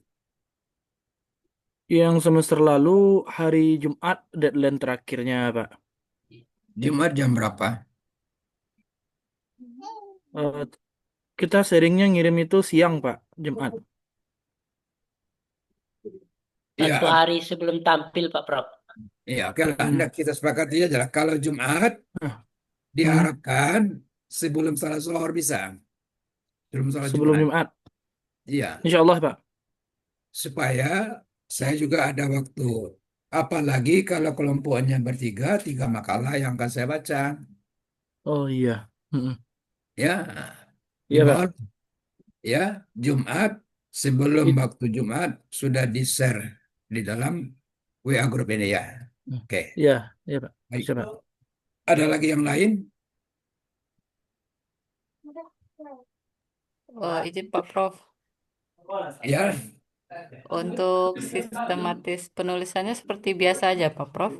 Yang semester lalu hari Jumat deadline terakhirnya, Pak. Jumat jam berapa? Kita seringnya ngirim itu siang, Pak, Jumat. Iya, Satu hari sebelum tampil, Pak Prof. iya, kalau Anda kita sepakati aja lah. Kalau Jumat diharapkan sebelum salat zuhur bisa. Sebelum salat Sebelum Jumat. Jumat. Iya. Insya Allah, Pak. Supaya saya juga ada waktu. Apalagi kalau kelompoknya bertiga, 3 makalah yang akan saya baca. Oh iya. Ya, Iya, Pak. mohon ya Jumat sebelum waktu Jumat sudah di-share di dalam WA grup ini ya. Oke. Iya, iya, Pak. Baik. Siap, Pak. Ada lagi yang lain? Oh, izin Pak Prof. Ya. Untuk sistematis penulisannya seperti biasa aja, Pak Prof.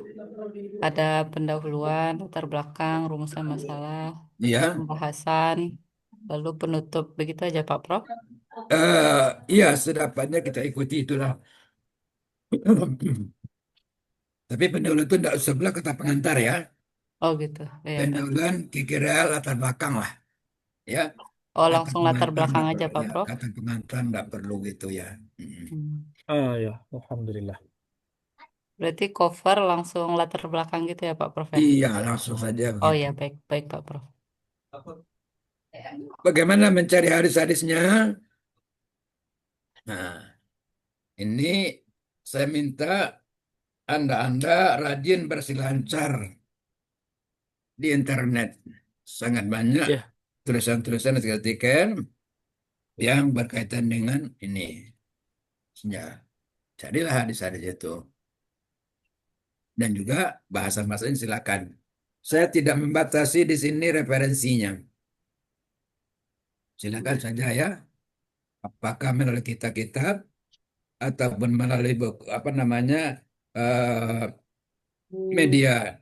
Ada pendahuluan, latar belakang, rumusan masalah, Iya. pembahasan, lalu penutup. Begitu aja, Pak Prof. Iya, sedapatnya kita ikuti itulah. Tapi pendahuluan itu tidak sebelah kata pengantar ya. Oh gitu. Iya, Pak. Pendahuluan kira-kira latar belakang lah. Ya. Oh, Kata langsung latar pengantar belakang nggak aja, perlu, Pak ya. Prof. Kata pengantar tidak perlu gitu ya. Oh ya, Alhamdulillah. Berarti cover langsung latar belakang gitu ya, Pak Prof ya? Iya, langsung saja Oh begitu. ya, baik, baik Pak Prof. Bagaimana mencari hadis-hadisnya? Nah, ini saya minta Anda rajin berselancar di internet. Sangat banyak tulisan-tulisan artikel yang berkaitan dengan ini. Ya, carilah hadis-hadis itu. Dan juga bahasa-bahasanya silakan. Saya tidak membatasi di sini referensinya. Silakan saja ya. apakah melalui kitab-kitab ataupun melalui apa namanya media.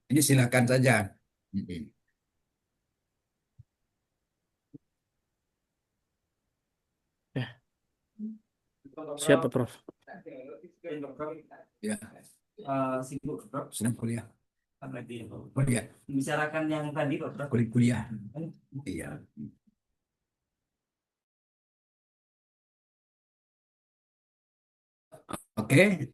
Ini silakan saja. Ya. Siapa, Prof? Ya, Sibuk, Prof. sedang kuliah. Kuliah. Membicarakan yang tadi, Prof. Kuliah. Iya. Oke,